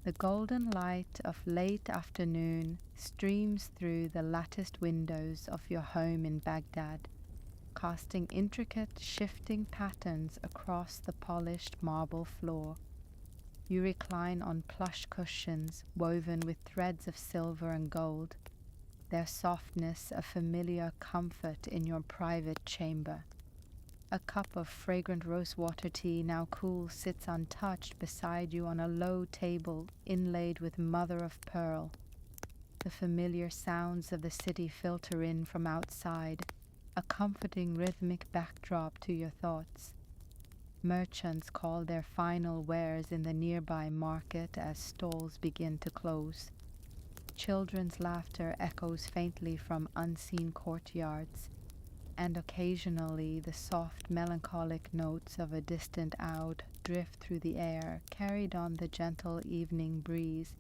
The golden light of late afternoon streams through the latticed windows of your home in Baghdad, casting intricate, shifting patterns across the polished marble floor. You recline on plush cushions woven with threads of silver and gold, their softness a familiar comfort in your private chamber. A cup of fragrant rosewater tea, now cool, sits untouched beside you on a low table inlaid with mother of pearl. The familiar sounds of the city filter in from outside, a comforting rhythmic backdrop to your thoughts. Merchants call their final wares in the nearby market as stalls begin to close. Children's laughter echoes faintly from unseen courtyards, and occasionally the soft melancholic notes of a distant oud drift through the air, carried on the gentle evening breeze.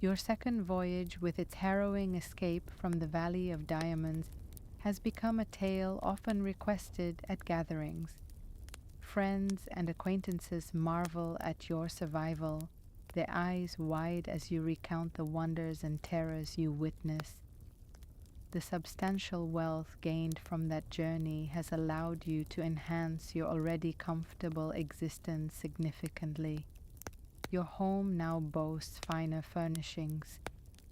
Your second voyage, with its harrowing escape from the Valley of Diamonds, has become a tale often requested at gatherings. Friends and acquaintances marvel at your survival, their eyes wide as you recount the wonders and terrors you witness. The substantial wealth gained from that journey has allowed you to enhance your already comfortable existence significantly. Your home now boasts finer furnishings,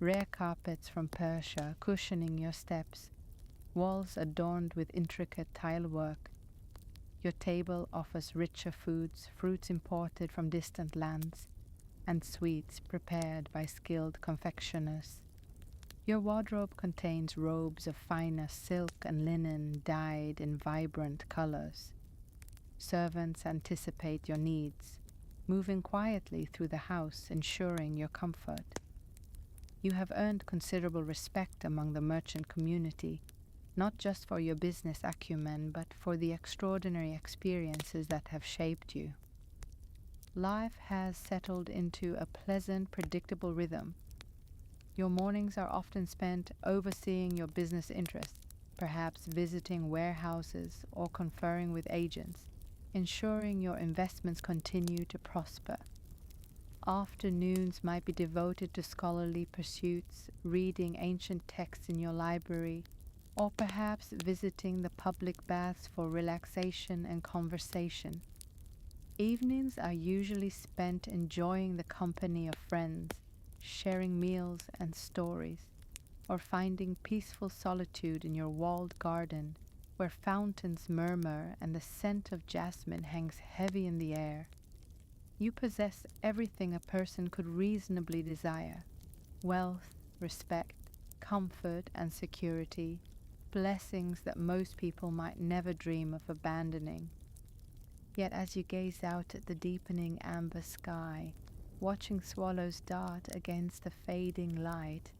rare carpets from Persia cushioning your steps, walls adorned with intricate tilework. Your table offers richer foods, fruits imported from distant lands, and sweets prepared by skilled confectioners. Your wardrobe contains robes of finest silk and linen dyed in vibrant colors. Servants anticipate your needs, moving quietly through the house, ensuring your comfort. You have earned considerable respect among the merchant community, not just for your business acumen, but for the extraordinary experiences that have shaped you. Life has settled into a pleasant, predictable rhythm. Your mornings are often spent overseeing your business interests, perhaps visiting warehouses or conferring with agents, ensuring your investments continue to prosper. Afternoons might be devoted to scholarly pursuits, reading ancient texts in your library, or perhaps visiting the public baths for relaxation and conversation. Evenings are usually spent enjoying the company of friends, sharing meals and stories, or finding peaceful solitude in your walled garden, where fountains murmur and the scent of jasmine hangs heavy in the air. You possess everything a person could reasonably desire: wealth, respect, comfort, and security, blessings that most people might never dream of abandoning. Yet as you gaze out at the deepening amber sky, watching swallows dart against the fading light,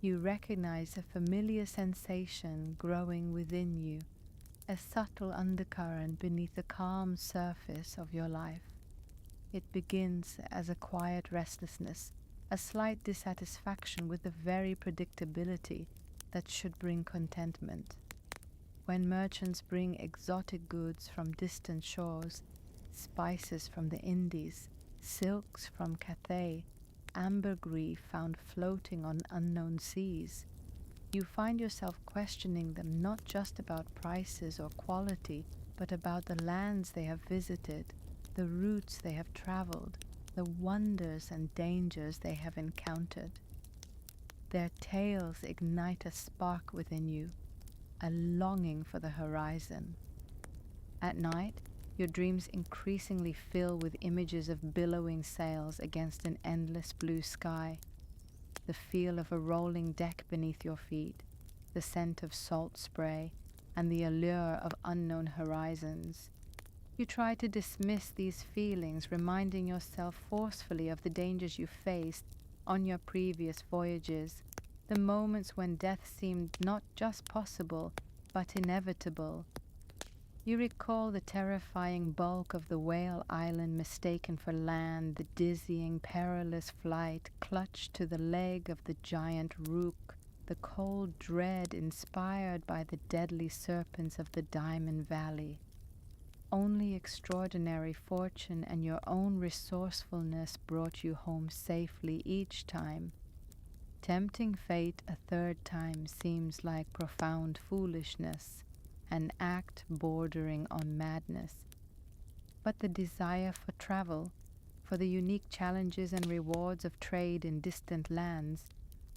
you recognize a familiar sensation growing within you, a subtle undercurrent beneath the calm surface of your life. It begins as a quiet restlessness, a slight dissatisfaction with the very predictability that should bring contentment. When merchants bring exotic goods from distant shores, spices from the Indies, silks from Cathay, ambergris found floating on unknown seas, you find yourself questioning them not just about prices or quality, but about the lands they have visited, the routes they have traveled, the wonders and dangers they have encountered. Their tales ignite a spark within you, a longing for the horizon. At night, your dreams increasingly fill with images of billowing sails against an endless blue sky, the feel of a rolling deck beneath your feet, the scent of salt spray, and the allure of unknown horizons. You try to dismiss these feelings, reminding yourself forcefully of the dangers you faced on your previous voyages, the moments when death seemed not just possible, but inevitable. You recall the terrifying bulk of the whale island mistaken for land, the dizzying, perilous flight clutched to the leg of the giant rook, the cold dread inspired by the deadly serpents of the Diamond Valley. Only extraordinary fortune and your own resourcefulness brought you home safely each time. Tempting fate a third time seems like profound foolishness, an act bordering on madness. But the desire for travel, for the unique challenges and rewards of trade in distant lands,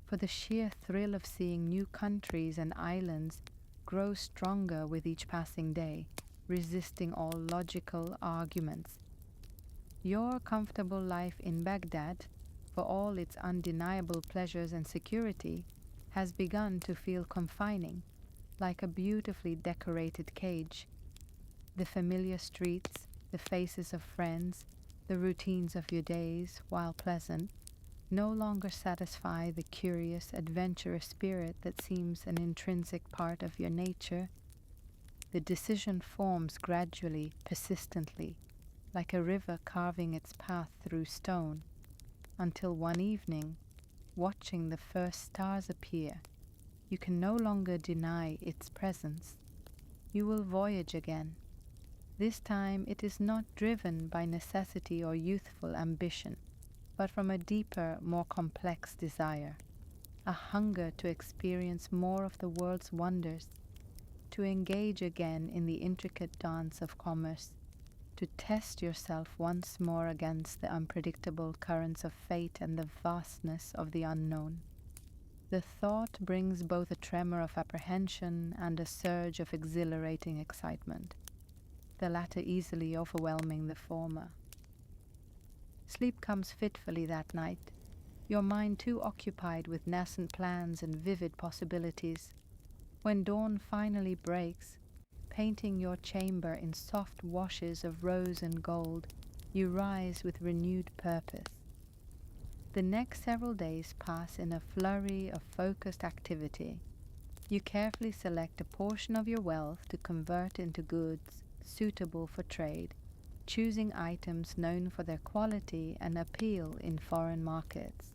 for the sheer thrill of seeing new countries and islands, grows stronger with each passing day, resisting all logical arguments. Your comfortable life in Baghdad, for all its undeniable pleasures and security, has begun to feel confining, like a beautifully decorated cage. The familiar streets, the faces of friends, the routines of your days, while pleasant, no longer satisfy the curious, adventurous spirit that seems an intrinsic part of your nature. The decision forms gradually, persistently, like a river carving its path through stone, until one evening, watching the first stars appear, you can no longer deny its presence. You will voyage again. This time it is not driven by necessity or youthful ambition, but from a deeper, more complex desire, a hunger to experience more of the world's wonders, to engage again in the intricate dance of commerce, to test yourself once more against the unpredictable currents of fate and the vastness of the unknown. The thought brings both a tremor of apprehension and a surge of exhilarating excitement, the latter easily overwhelming the former. Sleep comes fitfully that night, your mind too occupied with nascent plans and vivid possibilities. When dawn finally breaks, painting your chamber in soft washes of rose and gold, you rise with renewed purpose. The next several days pass in a flurry of focused activity. You carefully select a portion of your wealth to convert into goods suitable for trade, choosing items known for their quality and appeal in foreign markets.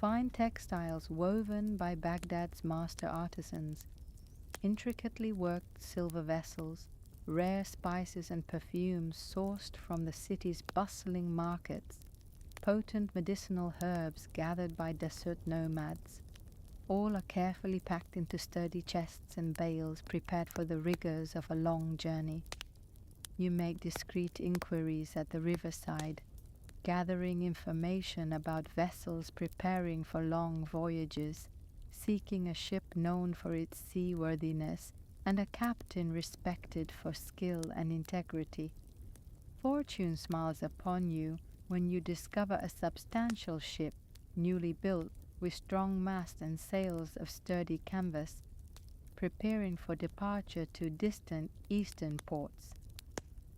Fine textiles woven by Baghdad's master artisans, intricately worked silver vessels, rare spices and perfumes sourced from the city's bustling markets, potent medicinal herbs gathered by desert nomads. All are carefully packed into sturdy chests and bales prepared for the rigors of a long journey. You make discreet inquiries at the riverside, gathering information about vessels preparing for long voyages, seeking a ship known for its seaworthiness and a captain respected for skill and integrity. Fortune smiles upon you when you discover a substantial ship, newly built, with strong mast and sails of sturdy canvas, preparing for departure to distant eastern ports.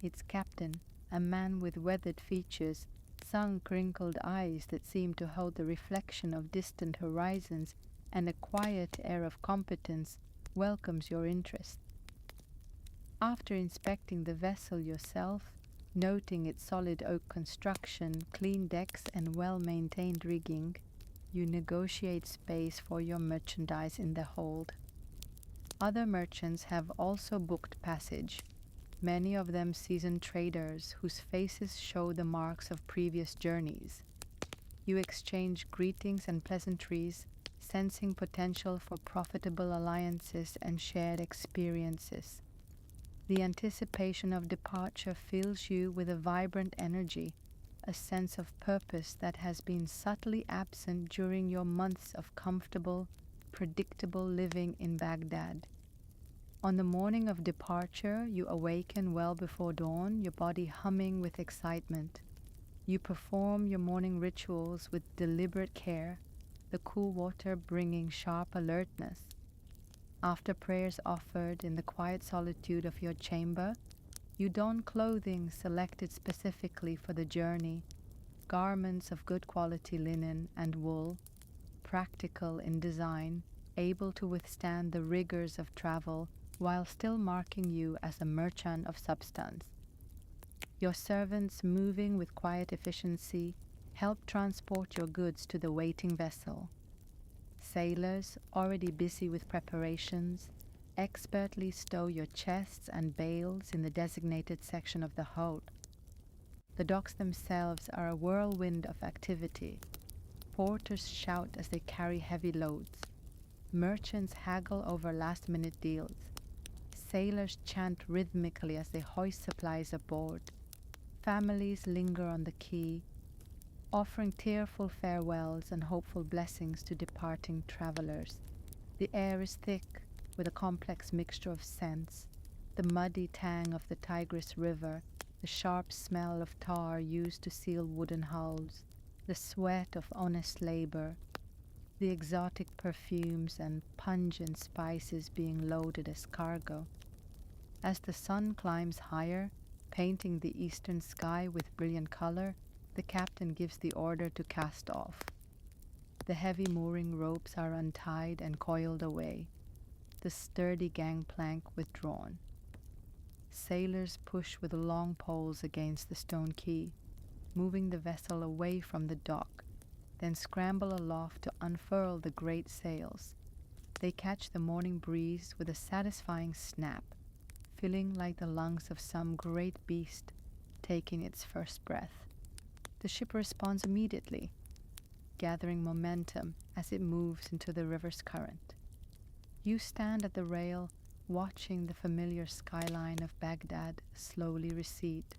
Its captain, a man with weathered features, sun-crinkled eyes that seem to hold the reflection of distant horizons, and a quiet air of competence, welcomes your interest. After inspecting the vessel yourself, noting its solid oak construction, clean decks, and well-maintained rigging, you negotiate space for your merchandise in the hold. Other merchants have also booked passage, many of them seasoned traders whose faces show the marks of previous journeys. You exchange greetings and pleasantries, sensing potential for profitable alliances and shared experiences. The anticipation of departure fills you with a vibrant energy, a sense of purpose that has been subtly absent during your months of comfortable, predictable living in Baghdad. On the morning of departure, you awaken well before dawn, your body humming with excitement. You perform your morning rituals with deliberate care, the cool water bringing sharp alertness. After prayers offered in the quiet solitude of your chamber, you don clothing selected specifically for the journey, garments of good quality linen and wool, practical in design, able to withstand the rigors of travel while still marking you as a merchant of substance. Your servants, moving with quiet efficiency, help transport your goods to the waiting vessel. Sailors, already busy with preparations, expertly stow your chests and bales in the designated section of the hold. The docks themselves are a whirlwind of activity. Porters shout as they carry heavy loads. Merchants haggle over last-minute deals. Sailors chant rhythmically as they hoist supplies aboard. Families linger on the quay, offering tearful farewells and hopeful blessings to departing travelers. The air is thick with a complex mixture of scents, the muddy tang of the Tigris River, the sharp smell of tar used to seal wooden hulls, the sweat of honest labor, the exotic perfumes and pungent spices being loaded as cargo. As the sun climbs higher, painting the eastern sky with brilliant color, the captain gives the order to cast off. The heavy mooring ropes are untied and coiled away, the sturdy gangplank withdrawn. Sailors push with long poles against the stone quay, moving the vessel away from the dock, then scramble aloft to unfurl the great sails. They catch the morning breeze with a satisfying snap, feeling like the lungs of some great beast taking its first breath. The ship responds immediately, gathering momentum as it moves into the river's current. You stand at the rail, watching the familiar skyline of Baghdad slowly recede.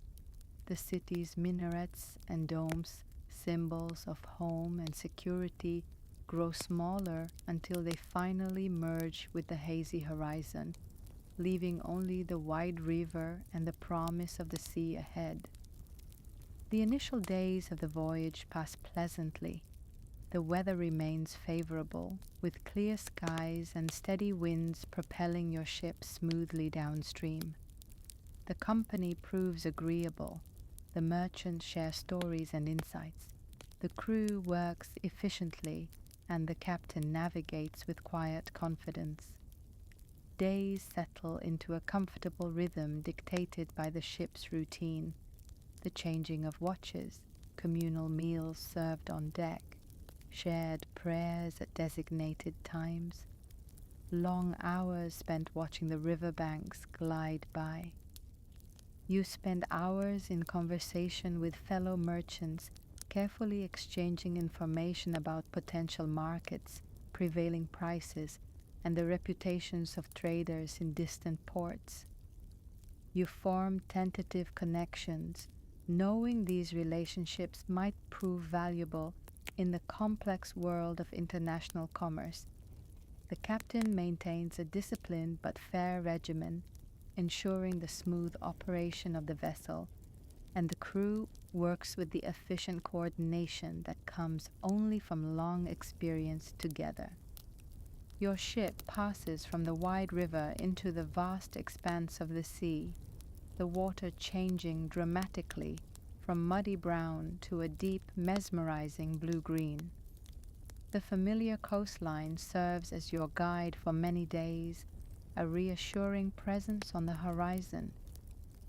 The city's minarets and domes, symbols of home and security, grow smaller until they finally merge with the hazy horizon, leaving only the wide river and the promise of the sea ahead. The initial days of the voyage pass pleasantly. The weather remains favorable, with clear skies and steady winds propelling your ship smoothly downstream. The company proves agreeable. The merchants share stories and insights. The crew works efficiently, and the captain navigates with quiet confidence. Days settle into a comfortable rhythm dictated by the ship's routine. The changing of watches, communal meals served on deck, shared prayers at designated times, long hours spent watching the riverbanks glide by. You spend hours in conversation with fellow merchants, carefully exchanging information about potential markets, prevailing prices, and the reputations of traders in distant ports. You form tentative connections, knowing these relationships might prove valuable in the complex world of international commerce. The captain maintains a disciplined but fair regimen, ensuring the smooth operation of the vessel, and the crew works with the efficient coordination that comes only from long experience together. Your ship passes from the wide river into the vast expanse of the sea, the water changing dramatically from muddy brown to a deep, mesmerizing blue-green. The familiar coastline serves as your guide for many days, a reassuring presence on the horizon.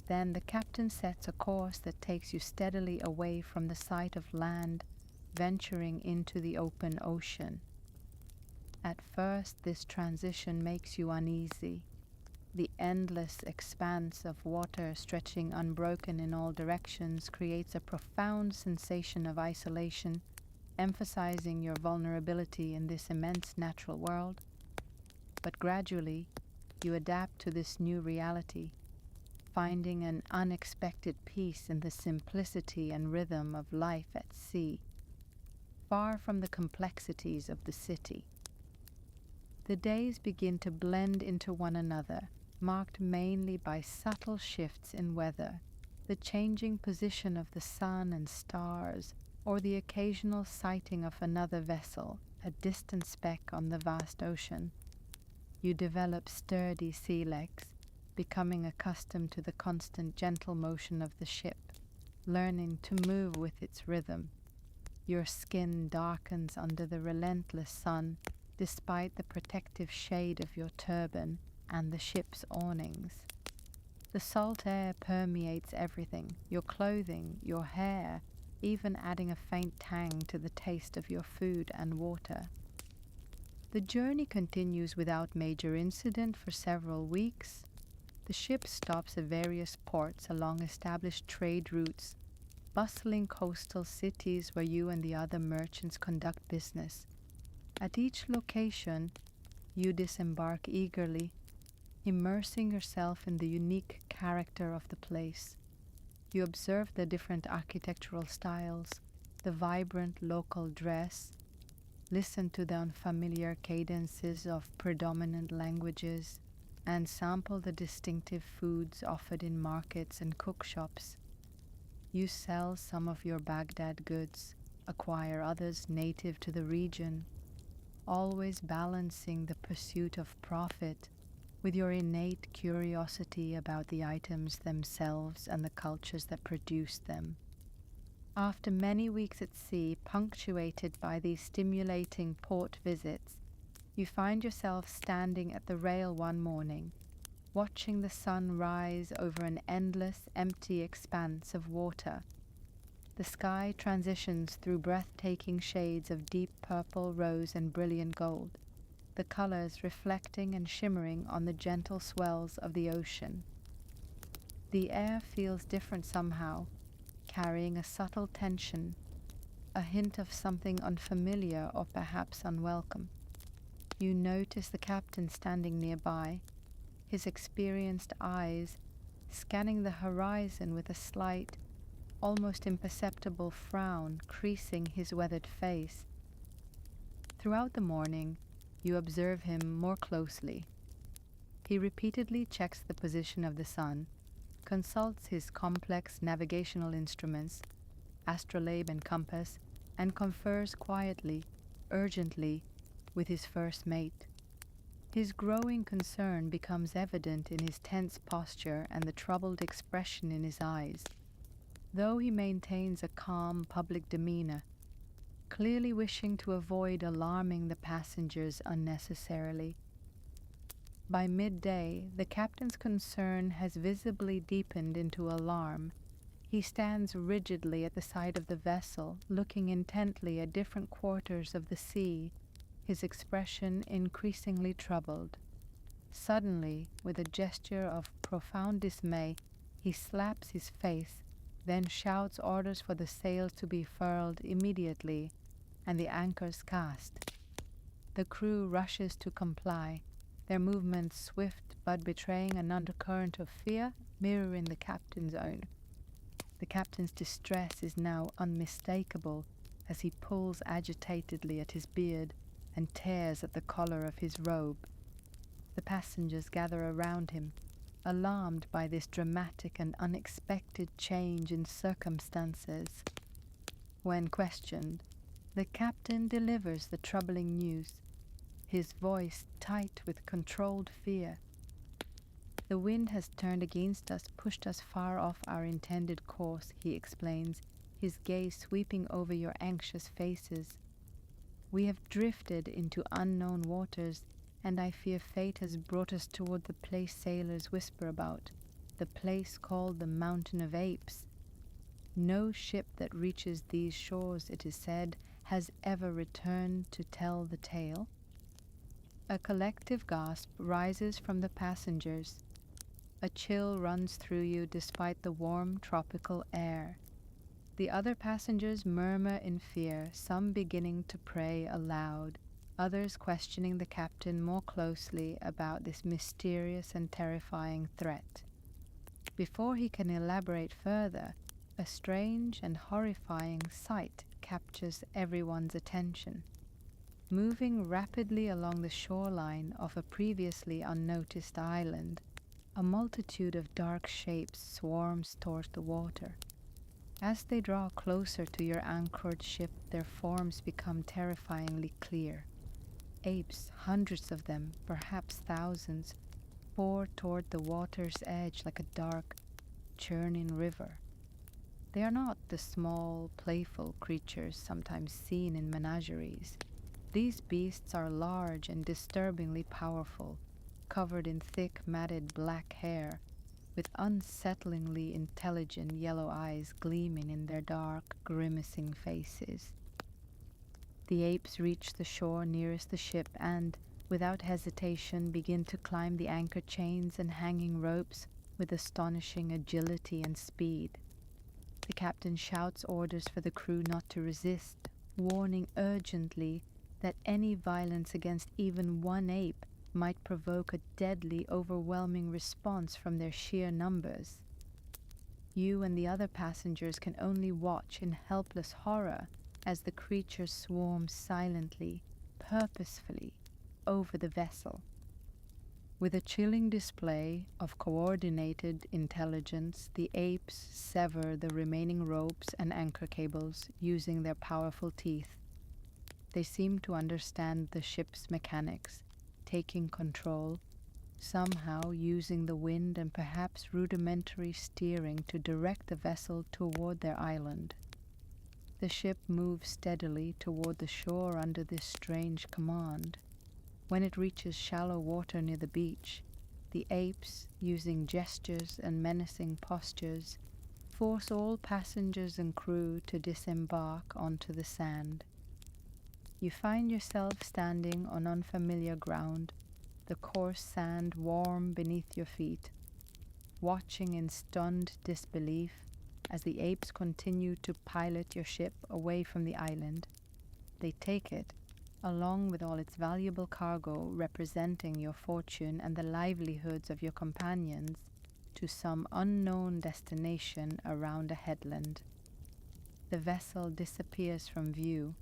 Then the captain sets a course that takes you steadily away from the sight of land, venturing into the open ocean. At first, this transition makes you uneasy. The endless expanse of water stretching unbroken in all directions creates a profound sensation of isolation, emphasizing your vulnerability in this immense natural world. But gradually, you adapt to this new reality, finding an unexpected peace in the simplicity and rhythm of life at sea, far from the complexities of the city. The days begin to blend into one another, marked mainly by subtle shifts in weather, the changing position of the sun and stars, or the occasional sighting of another vessel, a distant speck on the vast ocean. You develop sturdy sea legs, becoming accustomed to the constant gentle motion of the ship, learning to move with its rhythm. Your skin darkens under the relentless sun, despite the protective shade of your turban and the ship's awnings. The salt air permeates everything, your clothing, your hair, even adding a faint tang to the taste of your food and water. The journey continues without major incident for several weeks. The ship stops at various ports along established trade routes, bustling coastal cities where you and the other merchants conduct business. At each location, you disembark eagerly, immersing yourself in the unique character of the place. You observe the different architectural styles, the vibrant local dress, listen to the unfamiliar cadences of predominant languages, and sample the distinctive foods offered in markets and cookshops. You sell some of your Baghdad goods, acquire others native to the region, always balancing the pursuit of profit with your innate curiosity about the items themselves and the cultures that produce them. After many weeks at sea, punctuated by these stimulating port visits, you find yourself standing at the rail one morning, watching the sun rise over an endless, empty expanse of water. The sky transitions through breathtaking shades of deep purple, rose, and brilliant gold, the colors reflecting and shimmering on the gentle swells of the ocean. The air feels different somehow, carrying a subtle tension, a hint of something unfamiliar or perhaps unwelcome. You notice the captain standing nearby, his experienced eyes scanning the horizon with a slight, almost imperceptible frown creasing his weathered face. Throughout the morning, you observe him more closely. He repeatedly checks the position of the sun, consults his complex navigational instruments, astrolabe and compass, and confers quietly, urgently, with his first mate. His growing concern becomes evident in his tense posture and the troubled expression in his eyes, though he maintains a calm public demeanor, clearly wishing to avoid alarming the passengers unnecessarily. By midday, the captain's concern has visibly deepened into alarm. He stands rigidly at the side of the vessel, looking intently at different quarters of the sea, his expression increasingly troubled. Suddenly, with a gesture of profound dismay, he slaps his face, then shouts orders for the sails to be furled immediately and the anchors cast. The crew rushes to comply, their movements swift but betraying an undercurrent of fear mirroring the captain's own. The captain's distress is now unmistakable as he pulls agitatedly at his beard and tears at the collar of his robe. The passengers gather around him, alarmed by this dramatic and unexpected change in circumstances. When questioned, the captain delivers the troubling news, his voice tight with controlled fear. The wind has turned against us, pushed us far off our intended course, he explains, his gaze sweeping over your anxious faces. We have drifted into unknown waters, and I fear fate has brought us toward the place sailors whisper about, the place called the Mountain of Apes. No ship that reaches these shores, it is said, has ever returned to tell the tale. A collective gasp rises from the passengers. A chill runs through you despite the warm tropical air. The other passengers murmur in fear, some beginning to pray aloud, others questioning the captain more closely about this mysterious and terrifying threat. Before he can elaborate further, a strange and horrifying sight captures everyone's attention. Moving rapidly along the shoreline of a previously unnoticed island, a multitude of dark shapes swarms toward the water. As they draw closer to your anchored ship, their forms become terrifyingly clear. Apes, hundreds of them, perhaps thousands, pour toward the water's edge like a dark, churning river. They are not the small, playful creatures sometimes seen in menageries. These beasts are large and disturbingly powerful, covered in thick, matted black hair, with unsettlingly intelligent yellow eyes gleaming in their dark, grimacing faces. The apes reach the shore nearest the ship and, without hesitation, begin to climb the anchor chains and hanging ropes with astonishing agility and speed. The captain shouts orders for the crew not to resist, warning urgently that any violence against even one ape might provoke a deadly, overwhelming response from their sheer numbers. You and the other passengers can only watch in helpless horror as the creatures swarm silently, purposefully, over the vessel. With a chilling display of coordinated intelligence, the apes sever the remaining ropes and anchor cables using their powerful teeth. They seem to understand the ship's mechanics, taking control, somehow using the wind and perhaps rudimentary steering to direct the vessel toward their island. The ship moves steadily toward the shore under this strange command. When it reaches shallow water near the beach, the apes, using gestures and menacing postures, force all passengers and crew to disembark onto the sand. You find yourself standing on unfamiliar ground, the coarse sand warm beneath your feet, watching in stunned disbelief as the apes continue to pilot your ship away from the island. They take it, along with all its valuable cargo representing your fortune and the livelihoods of your companions, to some unknown destination around a headland. The vessel disappears from view,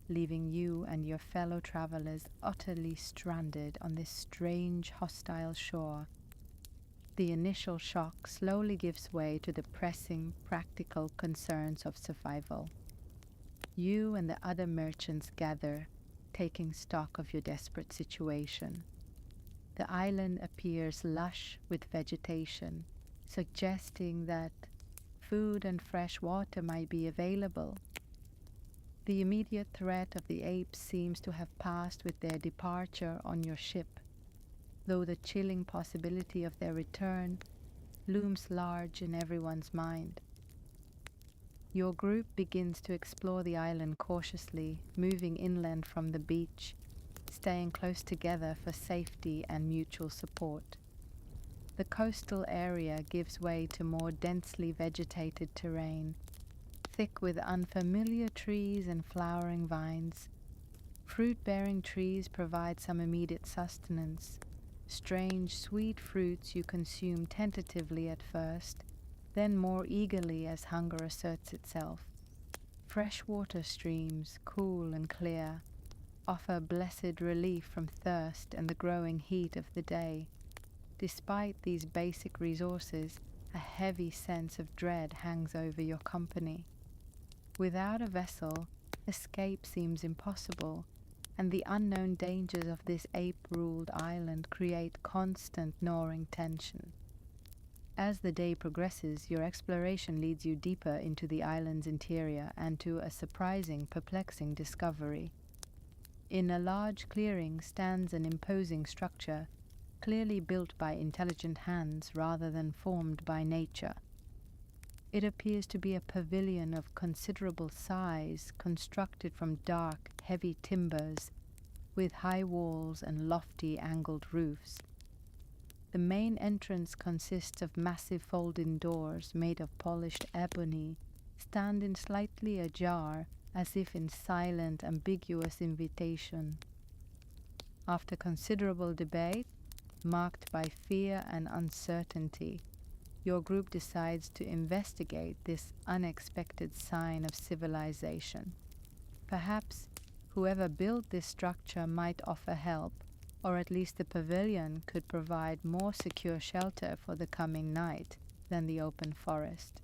leaving you and your fellow travelers utterly stranded on this strange, hostile shore. The initial shock slowly gives way to the pressing, practical concerns of survival. You and the other merchants gather, taking stock of your desperate situation. The island appears lush with vegetation, suggesting that food and fresh water might be available. The immediate threat of the apes seems to have passed with their departure on your ship, though the chilling possibility of their return looms large in everyone's mind. Your group begins to explore the island cautiously, moving inland from the beach, staying close together for safety and mutual support. The coastal area gives way to more densely vegetated terrain, thick with unfamiliar trees and flowering vines. Fruit-bearing trees provide some immediate sustenance. Strange, sweet fruits you consume tentatively at first, then more eagerly as hunger asserts itself. Freshwater streams, cool and clear, offer blessed relief from thirst and the growing heat of the day. Despite these basic resources, a heavy sense of dread hangs over your company. Without a vessel, escape seems impossible, and the unknown dangers of this ape-ruled island create constant gnawing tension. As the day progresses, your exploration leads you deeper into the island's interior and to a surprising, perplexing discovery. In a large clearing stands an imposing structure, clearly built by intelligent hands rather than formed by nature. It appears to be a pavilion of considerable size, constructed from dark, heavy timbers, with high walls and lofty angled roofs. The main entrance consists of massive folding doors made of polished ebony, standing slightly ajar as if in silent, ambiguous invitation. After considerable debate, marked by fear and uncertainty, your group decides to investigate this unexpected sign of civilization. Perhaps whoever built this structure might offer help, or at least the pavilion could provide more secure shelter for the coming night than the open forest.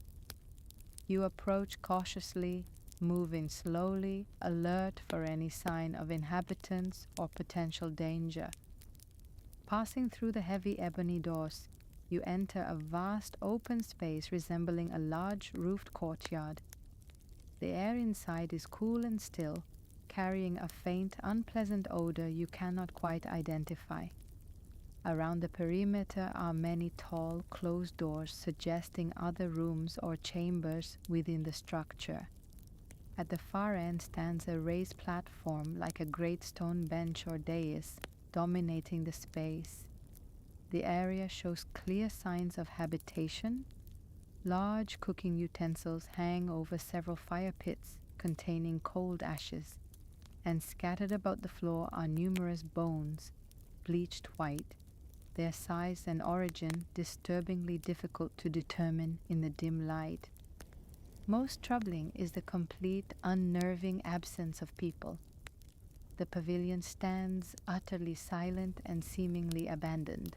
You approach cautiously, moving slowly, alert for any sign of inhabitants or potential danger. Passing through the heavy ebony doors, you enter a vast open space resembling a large roofed courtyard. The air inside is cool and still, carrying a faint, unpleasant odor you cannot quite identify. Around the perimeter are many tall, closed doors suggesting other rooms or chambers within the structure. At the far end stands a raised platform like a great stone bench or dais, dominating the space. The area shows clear signs of habitation. Large cooking utensils hang over several fire pits containing cold ashes, and scattered about the floor are numerous bones, bleached white, their size and origin disturbingly difficult to determine in the dim light. Most troubling is the complete, unnerving absence of people. The pavilion stands utterly silent and seemingly abandoned,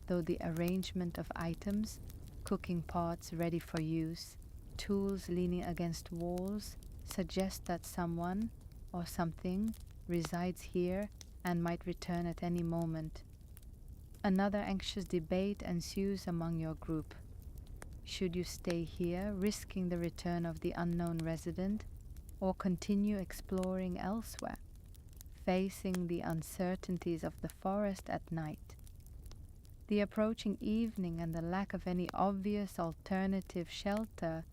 though the arrangement of items, cooking pots ready for use, tools leaning against walls, suggest that someone or something resides here and might return at any moment. Another anxious debate ensues among your group. Should you stay here, risking the return of the unknown resident, or continue exploring elsewhere, facing the uncertainties of the forest at night? The approaching evening and the lack of any obvious alternative shelter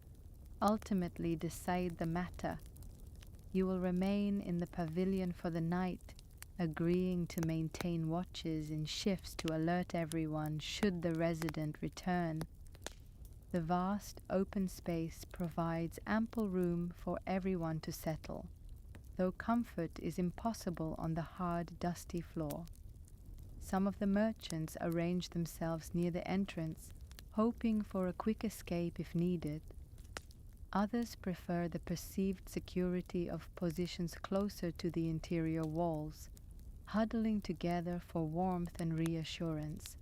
ultimately decide the matter. You will remain in the pavilion for the night, agreeing to maintain watches in shifts to alert everyone should the resident return. The vast open space provides ample room for everyone to settle, though comfort is impossible on the hard, dusty floor. Some of the merchants arrange themselves near the entrance, hoping for a quick escape if needed. Others prefer the perceived security of positions closer to the interior walls, huddling together for warmth and reassurance.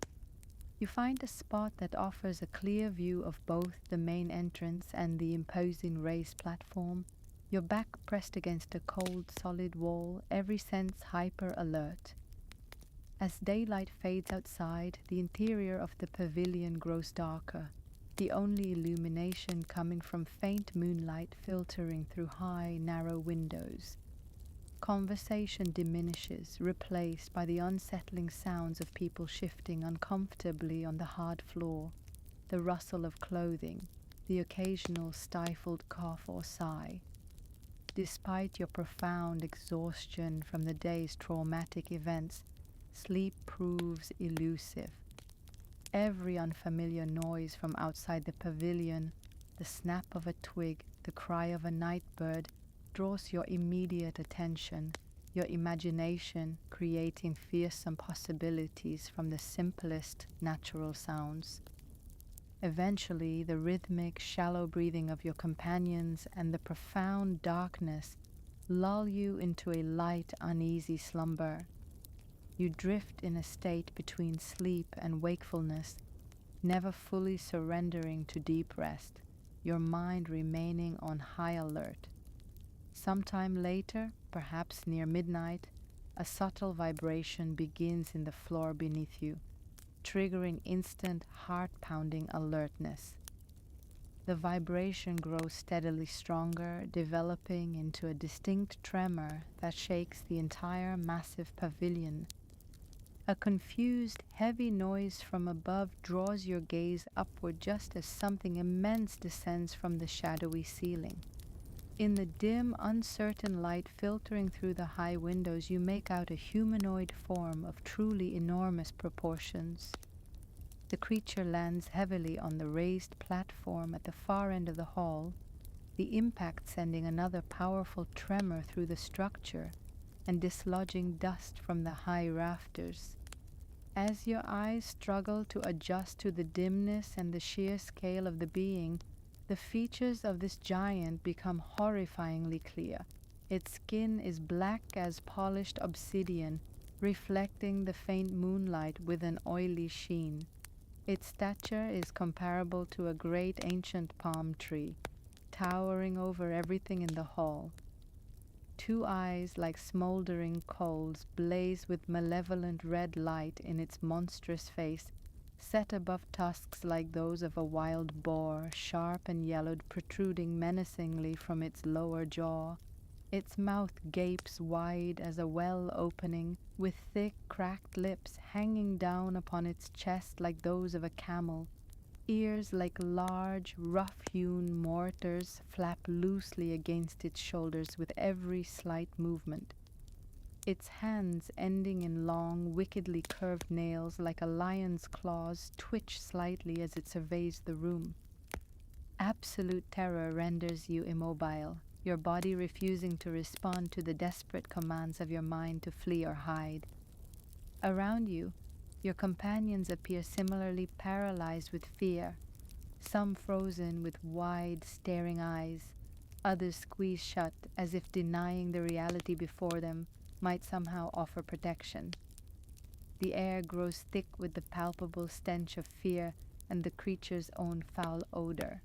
You find a spot that offers a clear view of both the main entrance and the imposing raised platform, your back pressed against a cold, solid wall, every sense hyper alert. As daylight fades outside, the interior of the pavilion grows darker, the only illumination coming from faint moonlight filtering through high, narrow windows. Conversation diminishes, replaced by the unsettling sounds of people shifting uncomfortably on the hard floor, the rustle of clothing, the occasional stifled cough or sigh. Despite your profound exhaustion from the day's traumatic events, sleep proves elusive. Every unfamiliar noise from outside the pavilion, the snap of a twig, the cry of a night bird, draws your immediate attention, your imagination creating fearsome possibilities from the simplest natural sounds. Eventually, the rhythmic, shallow breathing of your companions and the profound darkness lull you into a light, uneasy slumber. You drift in a state between sleep and wakefulness, never fully surrendering to deep rest, your mind remaining on high alert. Sometime later, perhaps near midnight, a subtle vibration begins in the floor beneath you, triggering instant heart-pounding alertness. The vibration grows steadily stronger, developing into a distinct tremor that shakes the entire massive pavilion. A confused, heavy noise from above draws your gaze upward just as something immense descends from the shadowy ceiling. In the dim, uncertain light filtering through the high windows, you make out a humanoid form of truly enormous proportions. The creature lands heavily on the raised platform at the far end of the hall, the impact sending another powerful tremor through the structure and dislodging dust from the high rafters. As your eyes struggle to adjust to the dimness and the sheer scale of the being, the features of this giant become horrifyingly clear. Its skin is black as polished obsidian, reflecting the faint moonlight with an oily sheen. Its stature is comparable to a great ancient palm tree, towering over everything in the hall. Two eyes like smoldering coals blaze with malevolent red light in its monstrous face, set above tusks like those of a wild boar, sharp and yellowed, protruding menacingly from its lower jaw. Its mouth gapes wide as a well opening, with thick, cracked lips hanging down upon its chest like those of a camel. Ears like large, rough-hewn mortars flap loosely against its shoulders with every slight movement. Its hands, ending in long, wickedly curved nails like a lion's claws, twitch slightly as it surveys the room. Absolute terror renders you immobile, your body refusing to respond to the desperate commands of your mind to flee or hide. Around you, your companions appear similarly paralyzed with fear, some frozen with wide, staring eyes, others squeezed shut as if denying the reality before them might somehow offer protection. The air grows thick with the palpable stench of fear and the creature's own foul odor.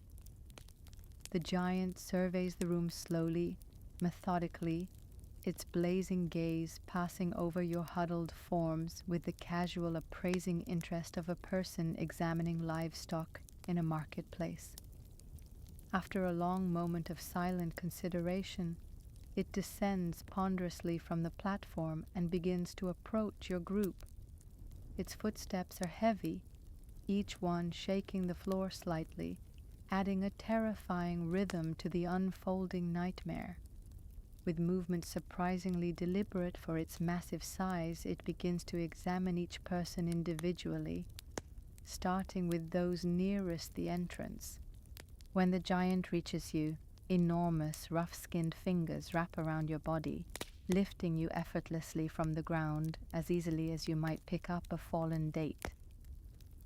The giant surveys the room slowly, methodically, its blazing gaze passing over your huddled forms with the casual appraising interest of a person examining livestock in a marketplace. After a long moment of silent consideration, it descends ponderously from the platform and begins to approach your group. Its footsteps are heavy, each one shaking the floor slightly, adding a terrifying rhythm to the unfolding nightmare. With movements surprisingly deliberate for its massive size, it begins to examine each person individually, starting with those nearest the entrance. When the giant reaches you, enormous, rough-skinned fingers wrap around your body, lifting you effortlessly from the ground as easily as you might pick up a fallen date.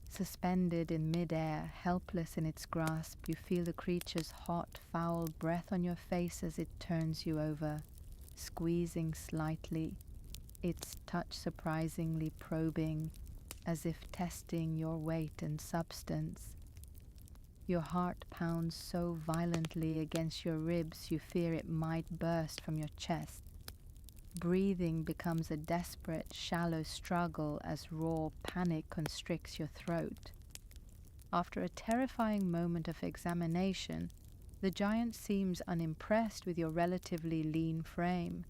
Suspended in mid-air, helpless in its grasp, you feel the creature's hot, foul breath on your face as it turns you over, squeezing slightly, its touch surprisingly probing, as if testing your weight and substance. Your heart pounds so violently against your ribs you fear it might burst from your chest. Breathing becomes a desperate, shallow struggle as raw panic constricts your throat. After a terrifying moment of examination, the giant seems unimpressed with your relatively lean frame,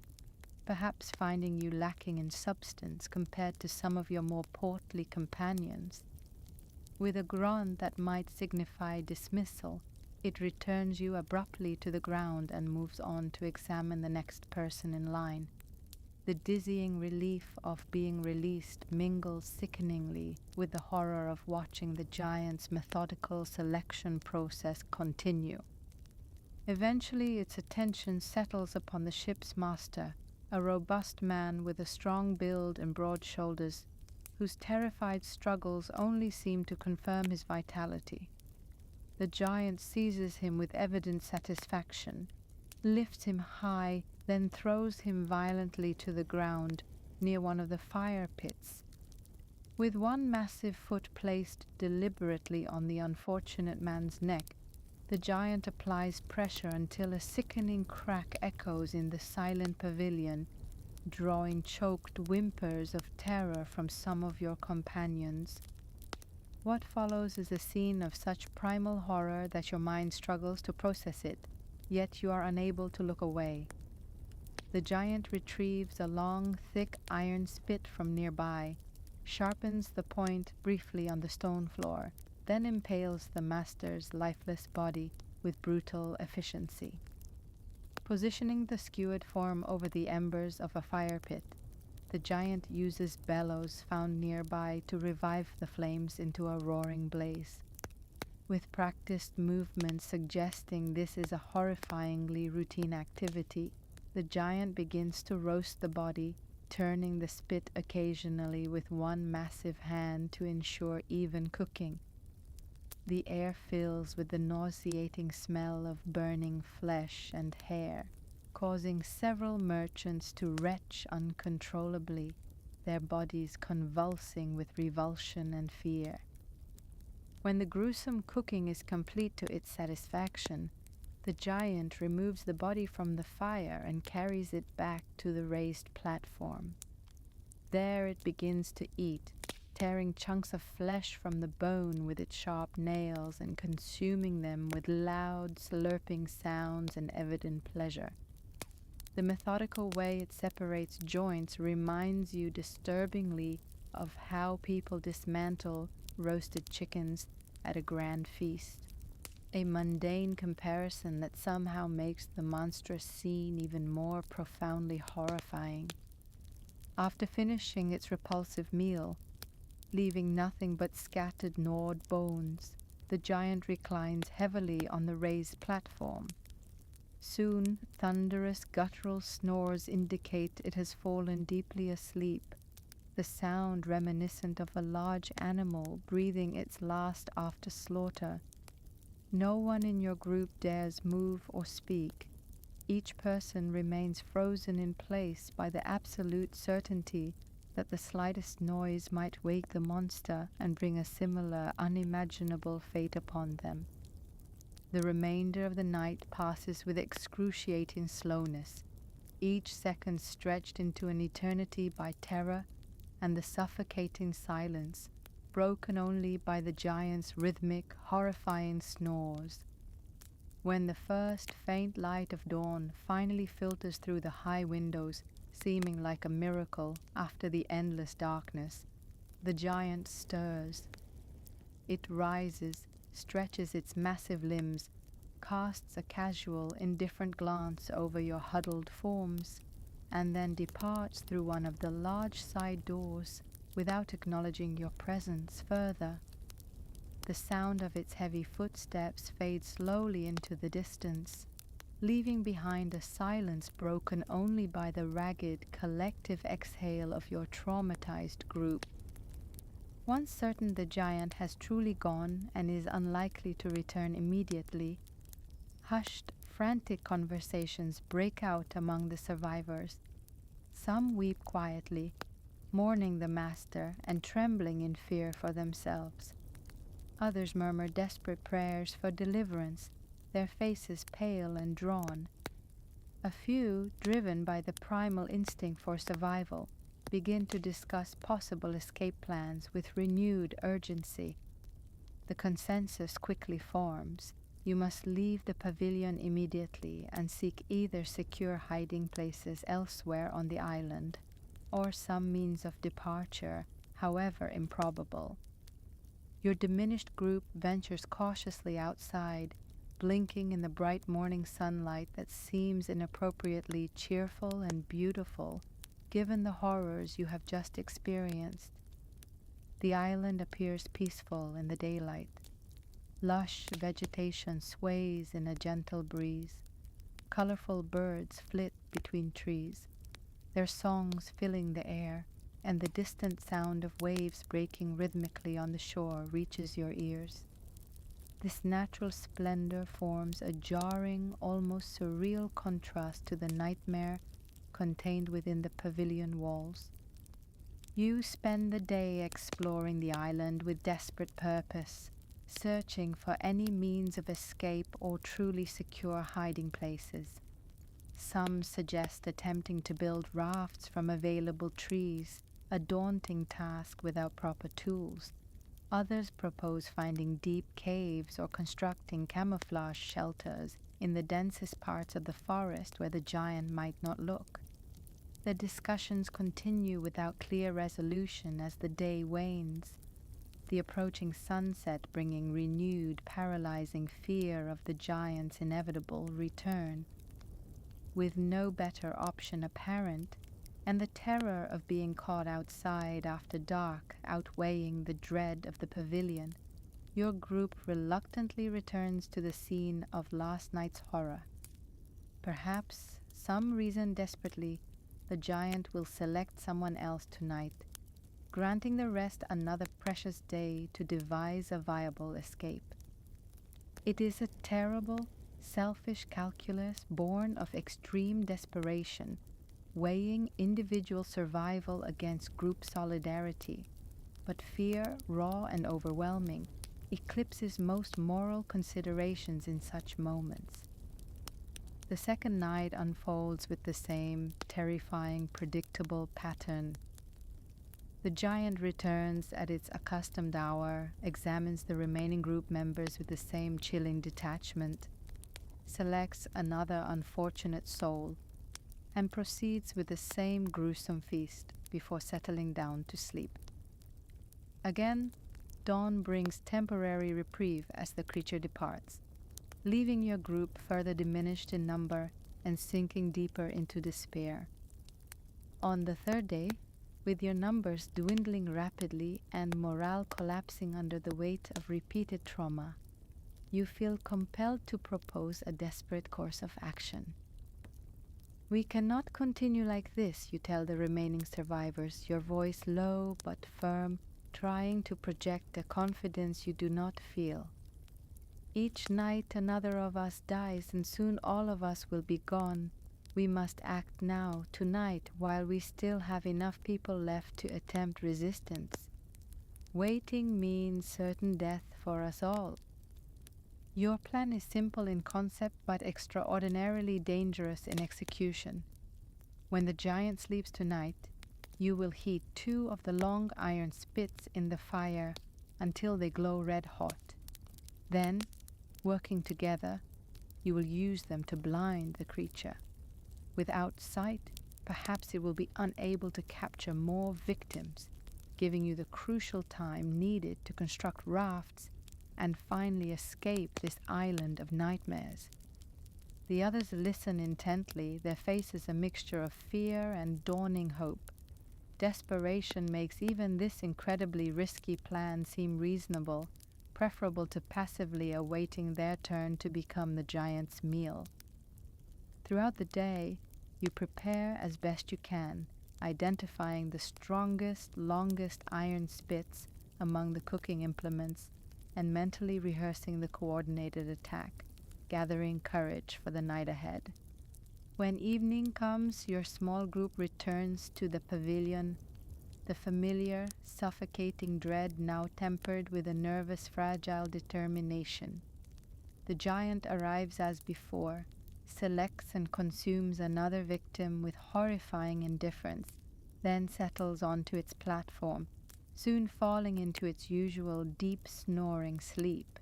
perhaps finding you lacking in substance compared to some of your more portly companions. With a grunt that might signify dismissal, it returns you abruptly to the ground and moves on to examine the next person in line. The dizzying relief of being released mingles sickeningly with the horror of watching the giant's methodical selection process continue. Eventually, its attention settles upon the ship's master, a robust man with a strong build and broad shoulders, whose terrified struggles only seem to confirm his vitality. The giant seizes him with evident satisfaction, lifts him high, then throws him violently to the ground near one of the fire pits. With one massive foot placed deliberately on the unfortunate man's neck, the giant applies pressure until a sickening crack echoes in the silent pavilion, drawing choked whimpers of terror from some of your companions. What follows is a scene of such primal horror that your mind struggles to process it, yet you are unable to look away. The giant retrieves a long, thick iron spit from nearby, sharpens the point briefly on the stone floor, then impales the master's lifeless body with brutal efficiency. Positioning the skewered form over the embers of a fire pit, the giant uses bellows found nearby to revive the flames into a roaring blaze. With practiced movements suggesting this is a horrifyingly routine activity, the giant begins to roast the body, turning the spit occasionally with one massive hand to ensure even cooking. The air fills with the nauseating smell of burning flesh and hair, causing several merchants to retch uncontrollably, their bodies convulsing with revulsion and fear. When the gruesome cooking is complete to its satisfaction, the giant removes the body from the fire and carries it back to the raised platform. There it begins to eat, tearing chunks of flesh from the bone with its sharp nails and consuming them with loud, slurping sounds and evident pleasure. The methodical way it separates joints reminds you disturbingly of how people dismantle roasted chickens at a grand feast, a mundane comparison that somehow makes the monstrous scene even more profoundly horrifying. After finishing its repulsive meal, leaving nothing but scattered gnawed bones, the giant reclines heavily on the raised platform. Soon, thunderous guttural snores indicate it has fallen deeply asleep, the sound reminiscent of a large animal breathing its last after slaughter. No one in your group dares move or speak. Each person remains frozen in place by the absolute certainty that the slightest noise might wake the monster and bring a similar unimaginable fate upon them. The remainder of the night passes with excruciating slowness, each second stretched into an eternity by terror and the suffocating silence, broken only by the giant's rhythmic, horrifying snores. When the first faint light of dawn finally filters through the high windows, seeming like a miracle after the endless darkness, the giant stirs. It rises, stretches its massive limbs, casts a casual, indifferent glance over your huddled forms, and then departs through one of the large side doors without acknowledging your presence further. The sound of its heavy footsteps fades slowly into the distance, leaving behind a silence broken only by the ragged, collective exhale of your traumatized group. Once certain the giant has truly gone and is unlikely to return immediately, hushed, frantic conversations break out among the survivors. Some weep quietly, mourning the master and trembling in fear for themselves. Others murmur desperate prayers for deliverance, their faces pale and drawn. A few, driven by the primal instinct for survival, begin to discuss possible escape plans with renewed urgency. The consensus quickly forms. You must leave the pavilion immediately and seek either secure hiding places elsewhere on the island, or some means of departure, however improbable. Your diminished group ventures cautiously outside, blinking in the bright morning sunlight that seems inappropriately cheerful and beautiful, given the horrors you have just experienced. The island appears peaceful in the daylight. Lush vegetation sways in a gentle breeze. Colorful birds flit between trees, their songs filling the air, and the distant sound of waves breaking rhythmically on the shore reaches your ears. This natural splendor forms a jarring, almost surreal contrast to the nightmare contained within the pavilion walls. You spend the day exploring the island with desperate purpose, searching for any means of escape or truly secure hiding places. Some suggest attempting to build rafts from available trees, a daunting task without proper tools. Others propose finding deep caves or constructing camouflage shelters in the densest parts of the forest where the giant might not look. The discussions continue without clear resolution as the day wanes, the approaching sunset bringing renewed, paralyzing fear of the giant's inevitable return. With no better option apparent, and the terror of being caught outside after dark outweighing the dread of the pavilion, your group reluctantly returns to the scene of last night's horror. Perhaps, some reason desperately, the giant will select someone else tonight, granting the rest another precious day to devise a viable escape. It is a terrible, selfish calculus born of extreme desperation, weighing individual survival against group solidarity, but fear, raw and overwhelming, eclipses most moral considerations in such moments. The second night unfolds with the same terrifying, predictable pattern. The giant returns at its accustomed hour, examines the remaining group members with the same chilling detachment, selects another unfortunate soul, and proceeds with the same gruesome feast before settling down to sleep. Again, dawn brings temporary reprieve as the creature departs, leaving your group further diminished in number and sinking deeper into despair. On the third day, with your numbers dwindling rapidly and morale collapsing under the weight of repeated trauma, you feel compelled to propose a desperate course of action. "We cannot continue like this," you tell the remaining survivors, your voice low but firm, trying to project a confidence you do not feel. "Each night another of us dies, and soon all of us will be gone. We must act now, tonight, while we still have enough people left to attempt resistance. Waiting means certain death for us all." Your plan is simple in concept but extraordinarily dangerous in execution. When the giant sleeps tonight, you will heat 2 of the long iron spits in the fire until they glow red hot. Then, working together, you will use them to blind the creature. Without sight, perhaps it will be unable to capture more victims, giving you the crucial time needed to construct rafts and finally escape this island of nightmares. The others listen intently, their faces a mixture of fear and dawning hope. Desperation makes even this incredibly risky plan seem reasonable, preferable to passively awaiting their turn to become the giant's meal. Throughout the day, you prepare as best you can, identifying the strongest, longest iron spits among the cooking implements and mentally rehearsing the coordinated attack, gathering courage for the night ahead. When evening comes, your small group returns to the pavilion, the familiar, suffocating dread now tempered with a nervous, fragile determination. The giant arrives as before, selects and consumes another victim with horrifying indifference, then settles onto its platform, soon falling into its usual deep snoring sleep.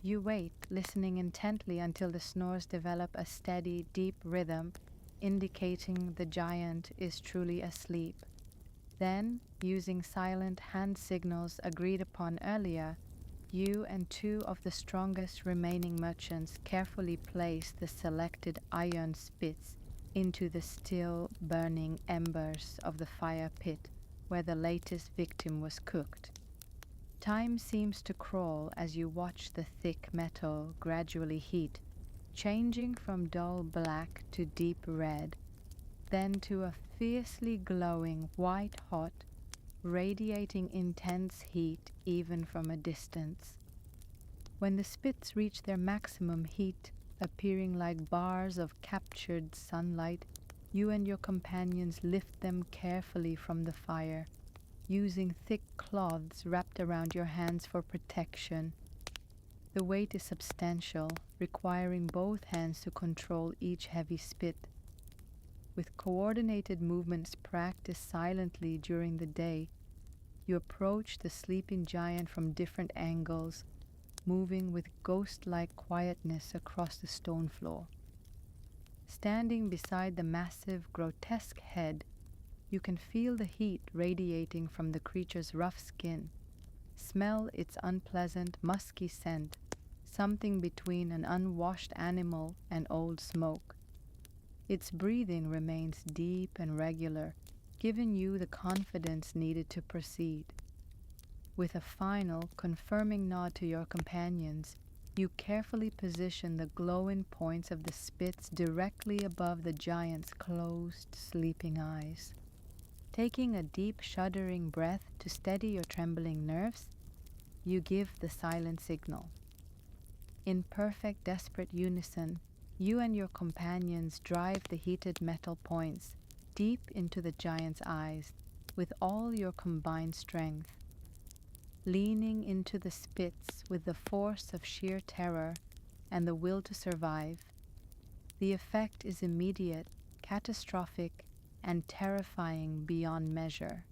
You wait, listening intently until the snores develop a steady, deep rhythm, indicating the giant is truly asleep. Then, using silent hand signals agreed upon earlier, you and 2 of the strongest remaining merchants carefully place the selected iron spits into the still burning embers of the fire pit where the latest victim was cooked. Time seems to crawl as you watch the thick metal gradually heat, changing from dull black to deep red, then to a fiercely glowing white-hot, radiating intense heat even from a distance. When the spits reach their maximum heat, appearing like bars of captured sunlight, you and your companions lift them carefully from the fire, using thick cloths wrapped around your hands for protection. The weight is substantial, requiring both hands to control each heavy spit. With coordinated movements practiced silently during the day, you approach the sleeping giant from different angles, moving with ghost-like quietness across the stone floor. Standing beside the massive, grotesque head, you can feel the heat radiating from the creature's rough skin, smell its unpleasant, musky scent, something between an unwashed animal and old smoke. Its breathing remains deep and regular, giving you the confidence needed to proceed. With a final, confirming nod to your companions, you carefully position the glowing points of the spits directly above the giant's closed, sleeping eyes. Taking a deep, shuddering breath to steady your trembling nerves, you give the silent signal. In perfect, desperate unison, you and your companions drive the heated metal points deep into the giant's eyes with all your combined strength. Leaning into the spits with the force of sheer terror and the will to survive, the effect is immediate, catastrophic, and terrifying beyond measure.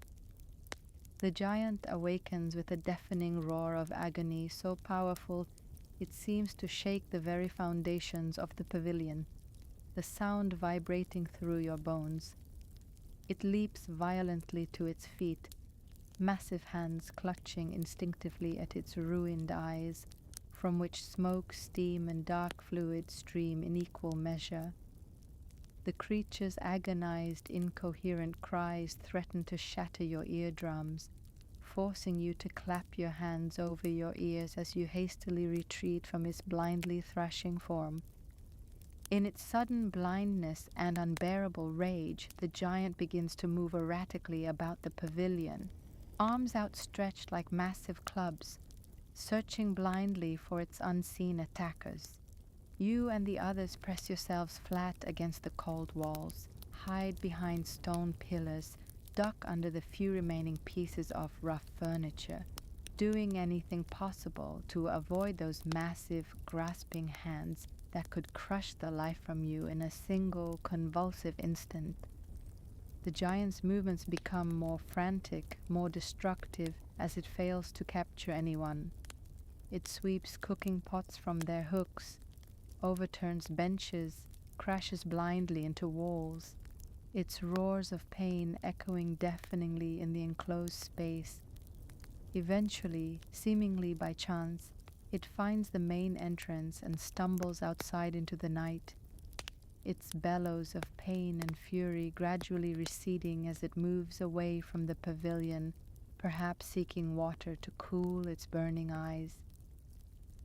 The giant awakens with a deafening roar of agony so powerful it seems to shake the very foundations of the pavilion, the sound vibrating through your bones. It leaps violently to its feet, massive hands clutching instinctively at its ruined eyes, from which smoke, steam, and dark fluid stream in equal measure. The creature's agonized, incoherent cries threaten to shatter your eardrums, forcing you to clap your hands over your ears as you hastily retreat from its blindly thrashing form. In its sudden blindness and unbearable rage, the giant begins to move erratically about the pavilion, arms outstretched like massive clubs, searching blindly for its unseen attackers. You and the others press yourselves flat against the cold walls, hide behind stone pillars, duck under the few remaining pieces of rough furniture, doing anything possible to avoid those massive, grasping hands that could crush the life from you in a single, convulsive instant. The giant's movements become more frantic, more destructive as it fails to capture anyone. It sweeps cooking pots from their hooks, overturns benches, crashes blindly into walls, its roars of pain echoing deafeningly in the enclosed space. Eventually, seemingly by chance, it finds the main entrance and stumbles outside into the night, its bellows of pain and fury gradually receding as it moves away from the pavilion, perhaps seeking water to cool its burning eyes.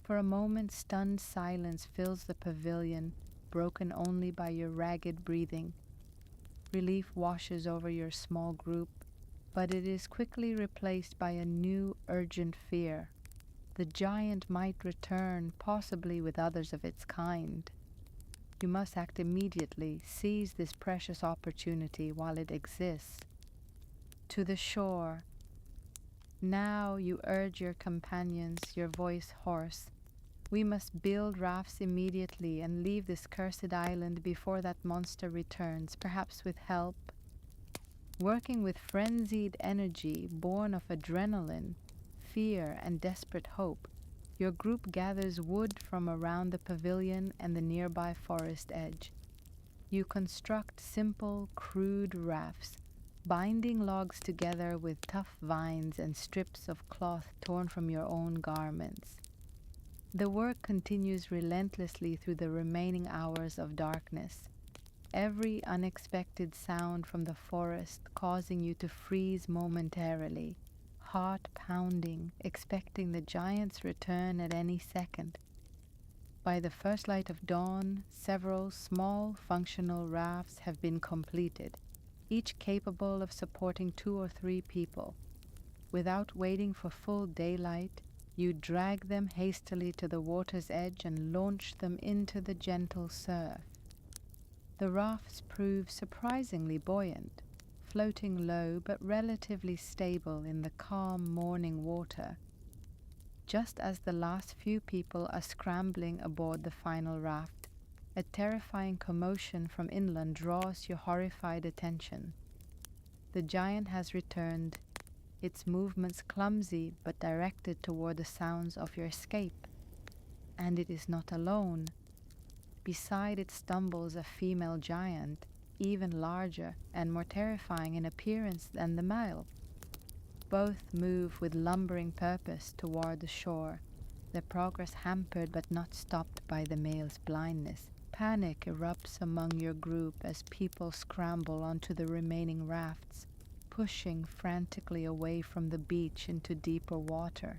For a moment, stunned silence fills the pavilion, broken only by your ragged breathing. Relief washes over your small group, but it is quickly replaced by a new, urgent fear. The giant might return, possibly with others of its kind. You must act immediately, seize this precious opportunity while it exists. To the shore. Now you urge your companions, your voice hoarse. We must build rafts immediately and leave this cursed island before that monster returns, perhaps with help. Working with frenzied energy born of adrenaline, fear, and desperate hope, your group gathers wood from around the pavilion and the nearby forest edge. You construct simple, crude rafts, binding logs together with tough vines and strips of cloth torn from your own garments. The work continues relentlessly through the remaining hours of darkness, every unexpected sound from the forest causing you to freeze momentarily, heart pounding, expecting the giant's return at any second. By the first light of dawn, several small functional rafts have been completed, each capable of supporting 2 or 3 people. Without waiting for full daylight, you drag them hastily to the water's edge and launch them into the gentle surf. The rafts prove surprisingly buoyant, floating low but relatively stable in the calm morning water. Just as the last few people are scrambling aboard the final raft, a terrifying commotion from inland draws your horrified attention. The giant has returned, its movements clumsy but directed toward the sounds of your escape. And it is not alone. Beside it stumbles a female giant, even larger and more terrifying in appearance than the male. Both move with lumbering purpose toward the shore, their progress hampered but not stopped by the male's blindness. Panic erupts among your group as people scramble onto the remaining rafts, pushing frantically away from the beach into deeper water.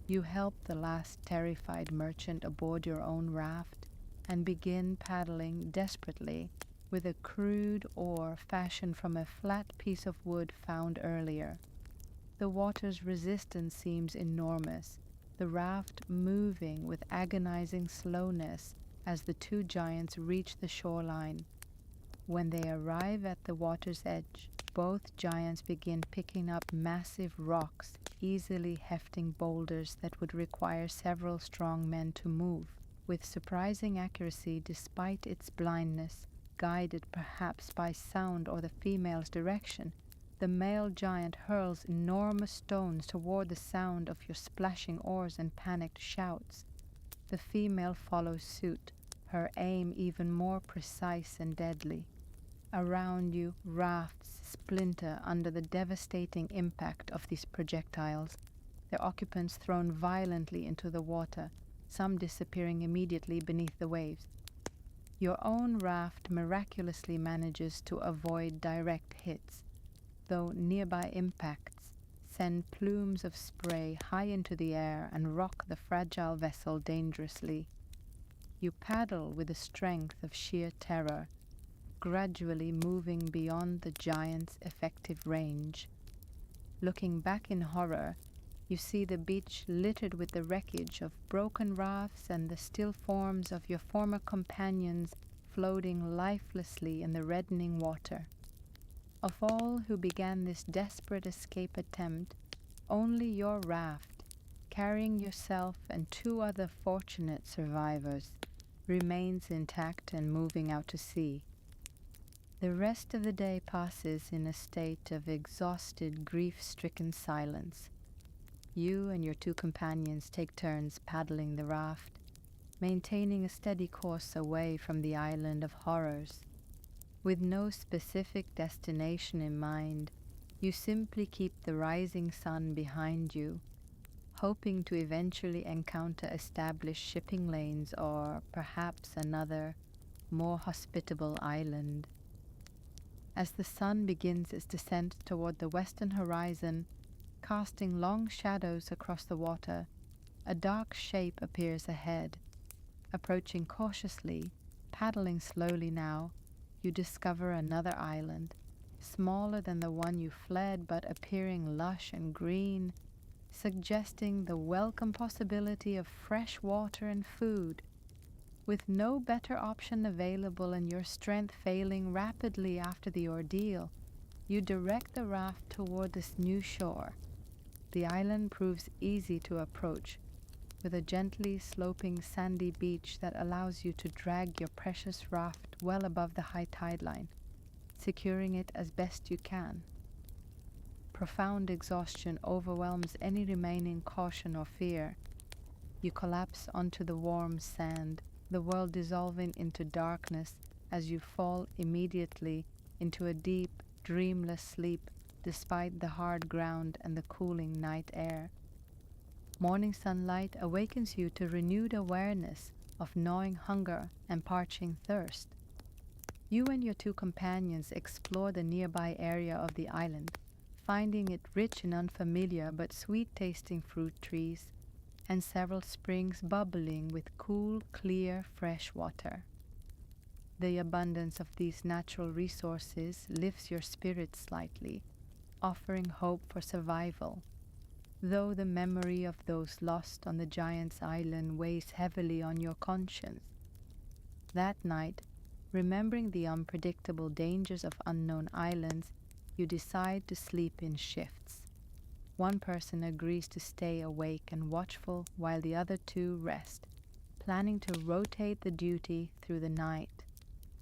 You help the last terrified merchant aboard your own raft and begin paddling desperately with a crude oar fashioned from a flat piece of wood found earlier. The water's resistance seems enormous, the raft moving with agonizing slowness as the 2 giants reach the shoreline. When they arrive at the water's edge, both giants begin picking up massive rocks, easily hefting boulders that would require several strong men to move. With surprising accuracy despite its blindness, guided perhaps by sound or the female's direction, the male giant hurls enormous stones toward the sound of your splashing oars and panicked shouts. The female follows suit, her aim even more precise and deadly. Around you, rafts splinter under the devastating impact of these projectiles, their occupants thrown violently into the water, some disappearing immediately beneath the waves. Your own raft miraculously manages to avoid direct hits, though nearby impacts send plumes of spray high into the air and rock the fragile vessel dangerously. You paddle with the strength of sheer terror, gradually moving beyond the giant's effective range. Looking back in horror, you see the beach littered with the wreckage of broken rafts and the still forms of your former companions floating lifelessly in the reddening water. Of all who began this desperate escape attempt, only your raft, carrying yourself and two other fortunate survivors, remains intact and moving out to sea. The rest of the day passes in a state of exhausted, grief-stricken silence. You and your two companions take turns paddling the raft, maintaining a steady course away from the island of horrors. With no specific destination in mind, you simply keep the rising sun behind you, hoping to eventually encounter established shipping lanes or perhaps another, more hospitable island. As the sun begins its descent toward the western horizon, casting long shadows across the water, a dark shape appears ahead. Approaching cautiously, paddling slowly now, you discover another island, smaller than the one you fled but appearing lush and green, suggesting the welcome possibility of fresh water and food. With no better option available and your strength failing rapidly after the ordeal, you direct the raft toward this new shore. The island proves easy to approach, with a gently sloping sandy beach that allows you to drag your precious raft well above the high tide line, securing it as best you can. Profound exhaustion overwhelms any remaining caution or fear. You collapse onto the warm sand, the world dissolving into darkness as you fall immediately into a deep, dreamless sleep despite the hard ground and the cooling night air. Morning sunlight awakens you to renewed awareness of gnawing hunger and parching thirst. You and your two companions explore the nearby area of the island, finding it rich in unfamiliar but sweet-tasting fruit trees and several springs bubbling with cool, clear, fresh water. The abundance of these natural resources lifts your spirits slightly, offering hope for survival, though the memory of those lost on the giant's island weighs heavily on your conscience. That night, remembering the unpredictable dangers of unknown islands, you decide to sleep in shifts. One person agrees to stay awake and watchful while the other two rest, planning to rotate the duty through the night.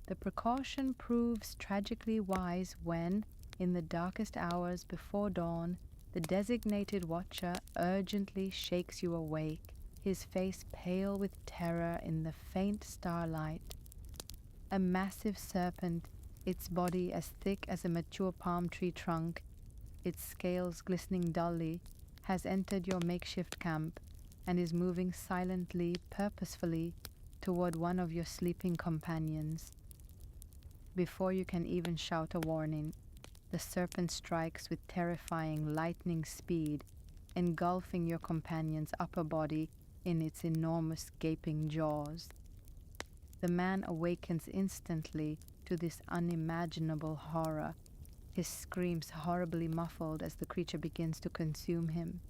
The precaution proves tragically wise when, in the darkest hours before dawn, the designated watcher urgently shakes you awake, his face pale with terror in the faint starlight. A massive serpent, its body as thick as a mature palm tree trunk, its scales glistening dully, has entered your makeshift camp and is moving silently, purposefully, toward one of your sleeping companions. Before you can even shout a warning, the serpent strikes with terrifying lightning speed, engulfing your companion's upper body in its enormous gaping jaws. The man awakens instantly to this unimaginable horror, his screams horribly muffled as the creature begins to consume him.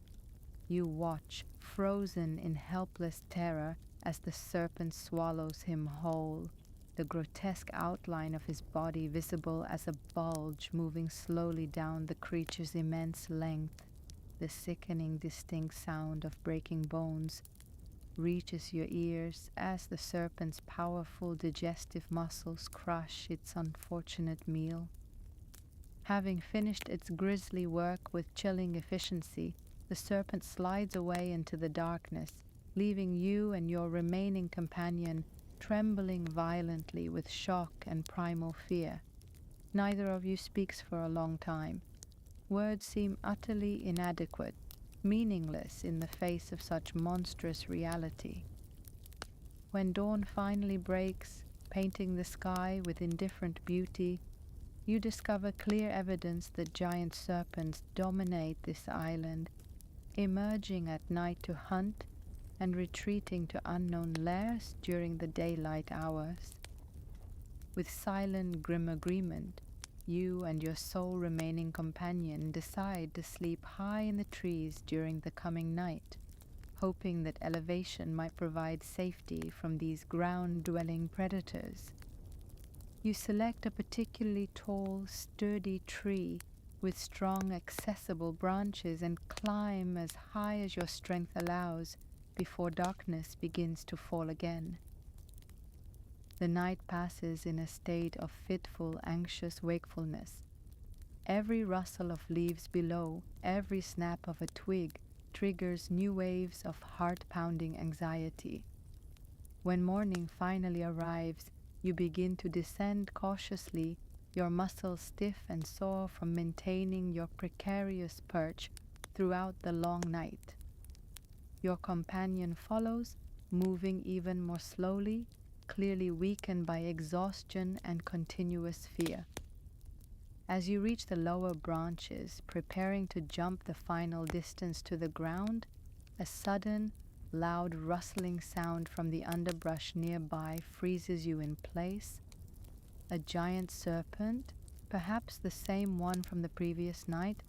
You watch, frozen in helpless terror, as the serpent swallows him whole, the grotesque outline of his body visible as a bulge moving slowly down the creature's immense length. The sickening, distinct sound of breaking bones reaches your ears as the serpent's powerful digestive muscles crush its unfortunate meal. Having finished its grisly work with chilling efficiency, the serpent slides away into the darkness, leaving you and your remaining companion trembling violently with shock and primal fear. Neither of you speaks for a long time. Words seem utterly inadequate, meaningless in the face of such monstrous reality. When dawn finally breaks, painting the sky with indifferent beauty, you discover clear evidence that giant serpents dominate this island, emerging at night to hunt and retreating to unknown lairs during the daylight hours. With silent, grim agreement, you and your sole remaining companion decide to sleep high in the trees during the coming night, hoping that elevation might provide safety from these ground-dwelling predators. You select a particularly tall, sturdy tree with strong, accessible branches and climb as high as your strength allows before darkness begins to fall again. The night passes in a state of fitful, anxious wakefulness. Every rustle of leaves below, every snap of a twig triggers new waves of heart-pounding anxiety. When morning finally arrives, you begin to descend cautiously, your muscles stiff and sore from maintaining your precarious perch throughout the long night. Your companion follows, moving even more slowly, clearly weakened by exhaustion and continuous fear. As you reach the lower branches, preparing to jump the final distance to the ground, a sudden, loud rustling sound from the underbrush nearby freezes you in place. A giant serpent, perhaps the same one from the previous night,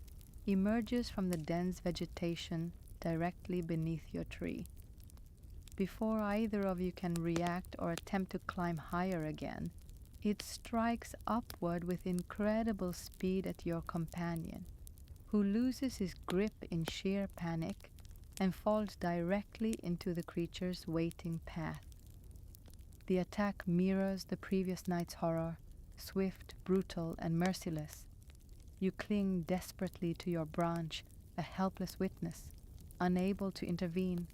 emerges from the dense vegetation directly beneath your tree. Before either of you can react or attempt to climb higher again, it strikes upward with incredible speed at your companion, who loses his grip in sheer panic and falls directly into the creature's waiting path. The attack mirrors the previous night's horror, swift, brutal, and merciless. You cling desperately to your branch, a helpless witness, unable to intervene,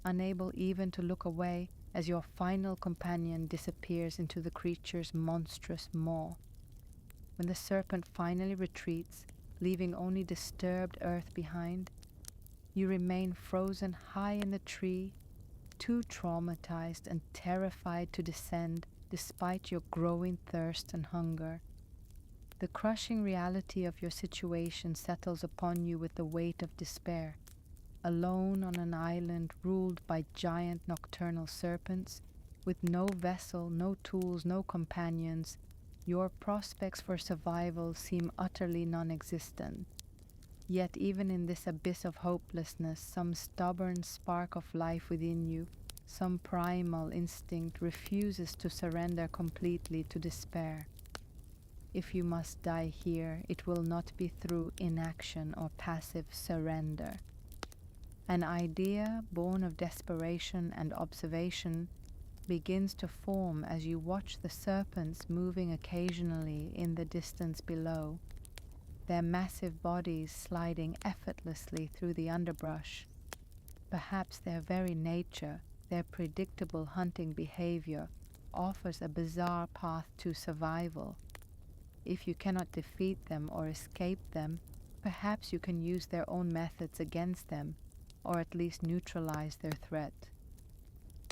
unable even to look away as your final companion disappears into the creature's monstrous maw. When the serpent finally retreats, leaving only disturbed earth behind, you remain frozen high in the tree, too traumatized and terrified to descend despite your growing thirst and hunger. The crushing reality of your situation settles upon you with the weight of despair. Alone on an island ruled by giant nocturnal serpents, with no vessel, no tools, no companions, your prospects for survival seem utterly non-existent. Yet even in this abyss of hopelessness, some stubborn spark of life within you, some primal instinct refuses to surrender completely to despair. If you must die here, it will not be through inaction or passive surrender. An idea born of desperation and observation begins to form as you watch the serpents moving occasionally in the distance below, their massive bodies sliding effortlessly through the underbrush. Perhaps their very nature, their predictable hunting behavior, offers a bizarre path to survival. If you cannot defeat them or escape them, perhaps you can use their own methods against them, or at least neutralize their threat.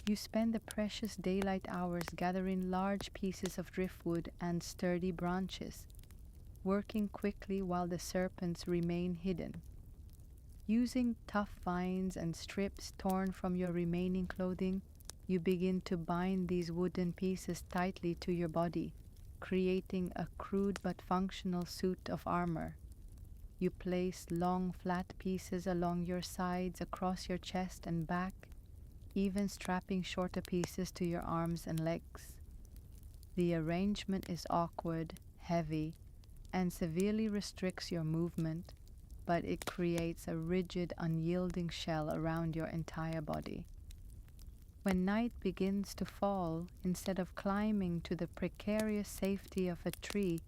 You spend the precious daylight hours gathering large pieces of driftwood and sturdy branches, working quickly while the serpents remain hidden. Using tough vines and strips torn from your remaining clothing, you begin to bind these wooden pieces tightly to your body, creating a crude but functional suit of armor. You place long, flat pieces along your sides, across your chest and back, even strapping shorter pieces to your arms and legs. The arrangement is awkward, heavy, and severely restricts your movement, but it creates a rigid, unyielding shell around your entire body. When night begins to fall, instead of climbing to the precarious safety of a tree,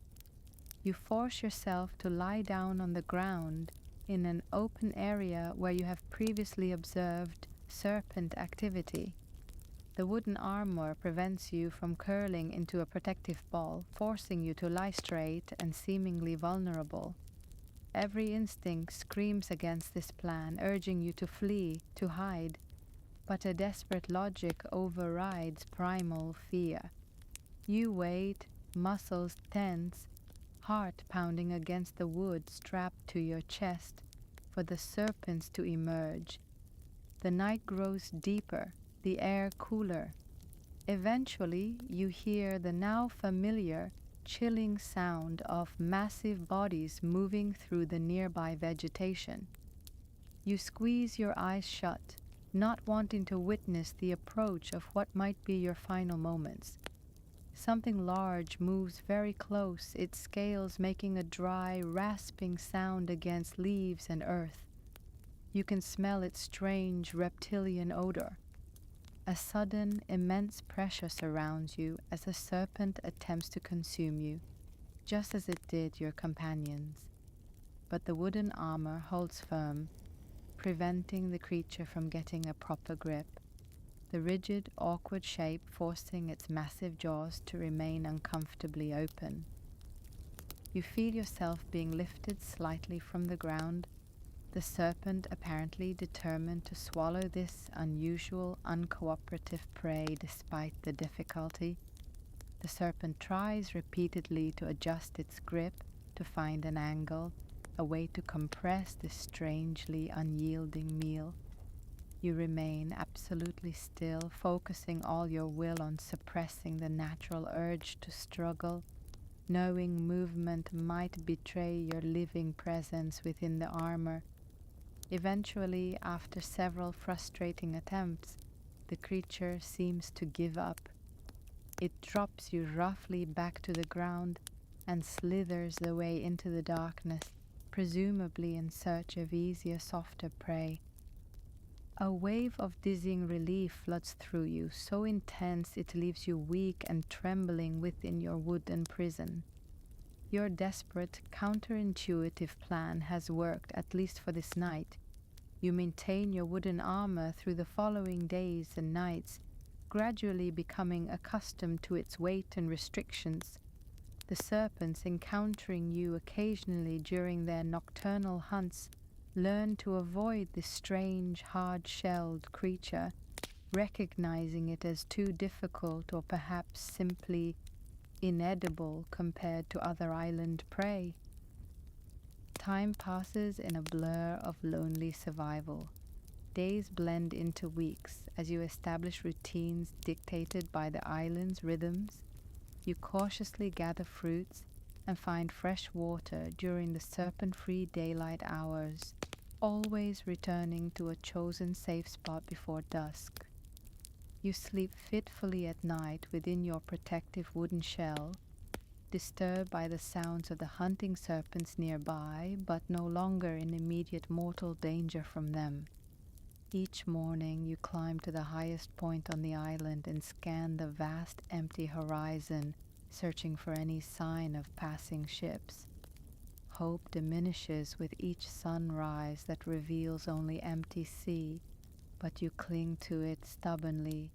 you force yourself to lie down on the ground in an open area where you have previously observed serpent activity. The wooden armor prevents you from curling into a protective ball, forcing you to lie straight and seemingly vulnerable. Every instinct screams against this plan, urging you to flee, to hide. But a desperate logic overrides primal fear. You wait, muscles tense, heart pounding against the wood strapped to your chest, for the serpents to emerge. The night grows deeper, the air cooler. Eventually, you hear the now familiar, chilling sound of massive bodies moving through the nearby vegetation. You squeeze your eyes shut, not wanting to witness the approach of what might be your final moments. Something large moves very close, its scales making a dry, rasping sound against leaves and earth. You can smell its strange reptilian odor. A sudden, immense pressure surrounds you as the serpent attempts to consume you, just as it did your companions. But the wooden armor holds firm, preventing the creature from getting a proper grip, the rigid, awkward shape forcing its massive jaws to remain uncomfortably open. You feel yourself being lifted slightly from the ground, the serpent apparently determined to swallow this unusual, uncooperative prey despite the difficulty. The serpent tries repeatedly to adjust its grip, to find an angle, a way to compress this strangely unyielding meal. You remain absolutely still, focusing all your will on suppressing the natural urge to struggle, knowing movement might betray your living presence within the armor. Eventually, after several frustrating attempts, the creature seems to give up. It drops you roughly back to the ground and slithers away into the darkness, presumably in search of easier, softer prey. A wave of dizzying relief floods through you, so intense it leaves you weak and trembling within your wooden prison. Your desperate, counterintuitive plan has worked, at least for this night. You maintain your wooden armor through the following days and nights, gradually becoming accustomed to its weight and restrictions. The serpents encountering you occasionally during their nocturnal hunts learn to avoid this strange, hard-shelled creature, recognizing it as too difficult or perhaps simply inedible compared to other island prey. Time passes in a blur of lonely survival. Days blend into weeks as you establish routines dictated by the island's rhythms. You cautiously gather fruits and find fresh water during the serpent-free daylight hours, always returning to a chosen safe spot before dusk. You sleep fitfully at night within your protective wooden shell, disturbed by the sounds of the hunting serpents nearby, but no longer in immediate mortal danger from them. Each morning you climb to the highest point on the island and scan the vast empty horizon, searching for any sign of passing ships. Hope diminishes with each sunrise that reveals only empty sea, but you cling to it stubbornly,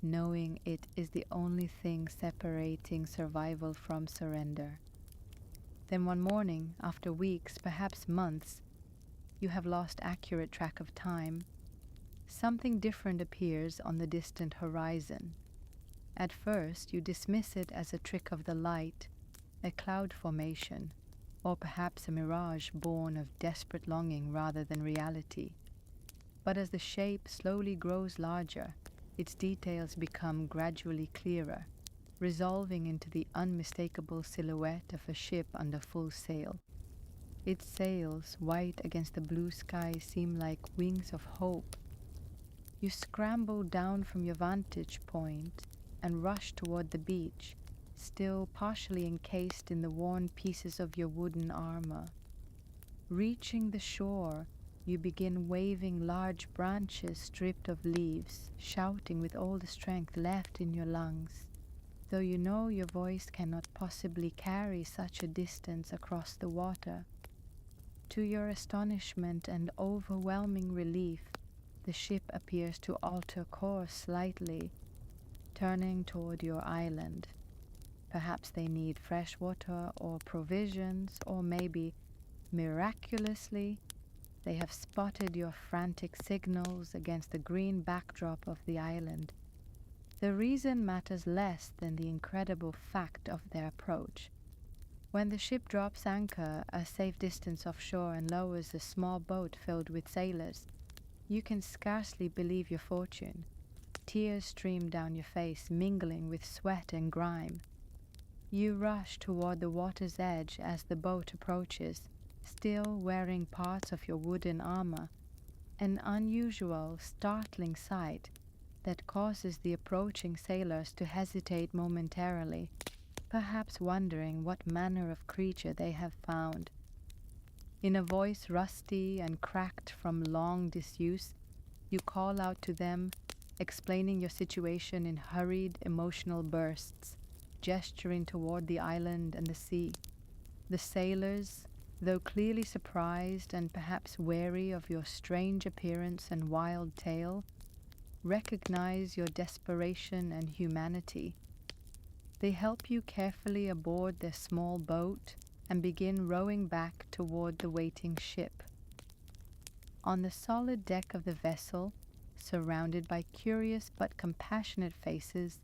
knowing it is the only thing separating survival from surrender. Then one morning, after weeks, perhaps months, you have lost accurate track of time. Something different appears on the distant horizon. At first, you dismiss it as a trick of the light, a cloud formation, or perhaps a mirage born of desperate longing rather than reality. But as the shape slowly grows larger, its details become gradually clearer, resolving into the unmistakable silhouette of a ship under full sail. Its sails, white against the blue sky, seem like wings of hope. You scramble down from your vantage point and rush toward the beach, still partially encased in the worn pieces of your wooden armor. Reaching the shore, you begin waving large branches stripped of leaves, shouting with all the strength left in your lungs, though you know your voice cannot possibly carry such a distance across the water. To your astonishment and overwhelming relief, the ship appears to alter course slightly, turning toward your island. Perhaps they need fresh water or provisions, or maybe, miraculously, they have spotted your frantic signals against the green backdrop of the island. The reason matters less than the incredible fact of their approach. When the ship drops anchor a safe distance offshore and lowers a small boat filled with sailors, you can scarcely believe your fortune. Tears stream down your face, mingling with sweat and grime. You rush toward the water's edge as the boat approaches, still wearing parts of your wooden armor, an unusual, startling sight that causes the approaching sailors to hesitate momentarily, perhaps wondering what manner of creature they have found. In a voice rusty and cracked from long disuse, you call out to them, explaining your situation in hurried, emotional bursts, gesturing toward the island and the sea. The sailors, though clearly surprised and perhaps wary of your strange appearance and wild tale, recognize your desperation and humanity. They help you carefully aboard their small boat and begin rowing back toward the waiting ship. On the solid deck of the vessel, surrounded by curious but compassionate faces,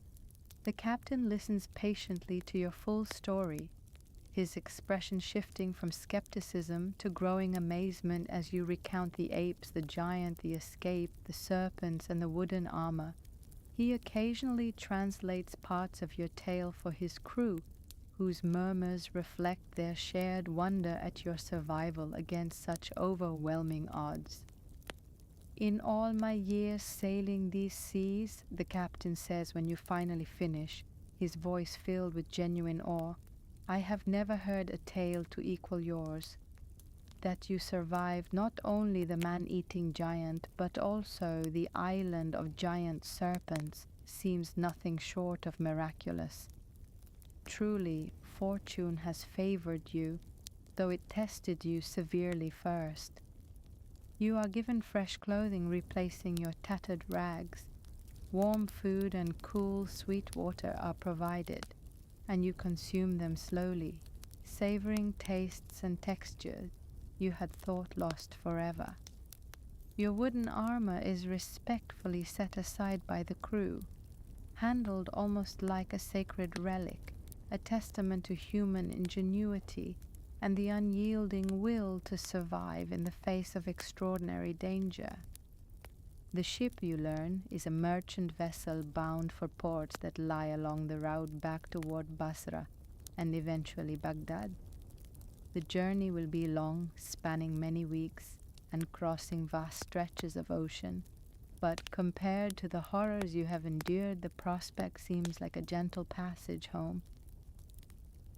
the captain listens patiently to your full story, his expression shifting from skepticism to growing amazement as you recount the apes, the giant, the escape, the serpents, and the wooden armor. He occasionally translates parts of your tale for his crew, whose murmurs reflect their shared wonder at your survival against such overwhelming odds. "In all my years sailing these seas," the captain says when you finally finish, his voice filled with genuine awe, "I have never heard a tale to equal yours. That you survived not only the man-eating giant, but also the island of giant serpents, seems nothing short of miraculous. Truly, fortune has favored you, though it tested you severely first. You are given fresh clothing replacing your tattered rags. Warm food and cool, sweet water are provided, and you consume them slowly, savoring tastes and textures you had thought lost forever. Your wooden armor is respectfully set aside by the crew, handled almost like a sacred relic, a testament to human ingenuity and the unyielding will to survive in the face of extraordinary danger. The ship, you learn, is a merchant vessel bound for ports that lie along the route back toward Basra and eventually Baghdad. The journey will be long, spanning many weeks and crossing vast stretches of ocean, but compared to the horrors you have endured, the prospect seems like a gentle passage home.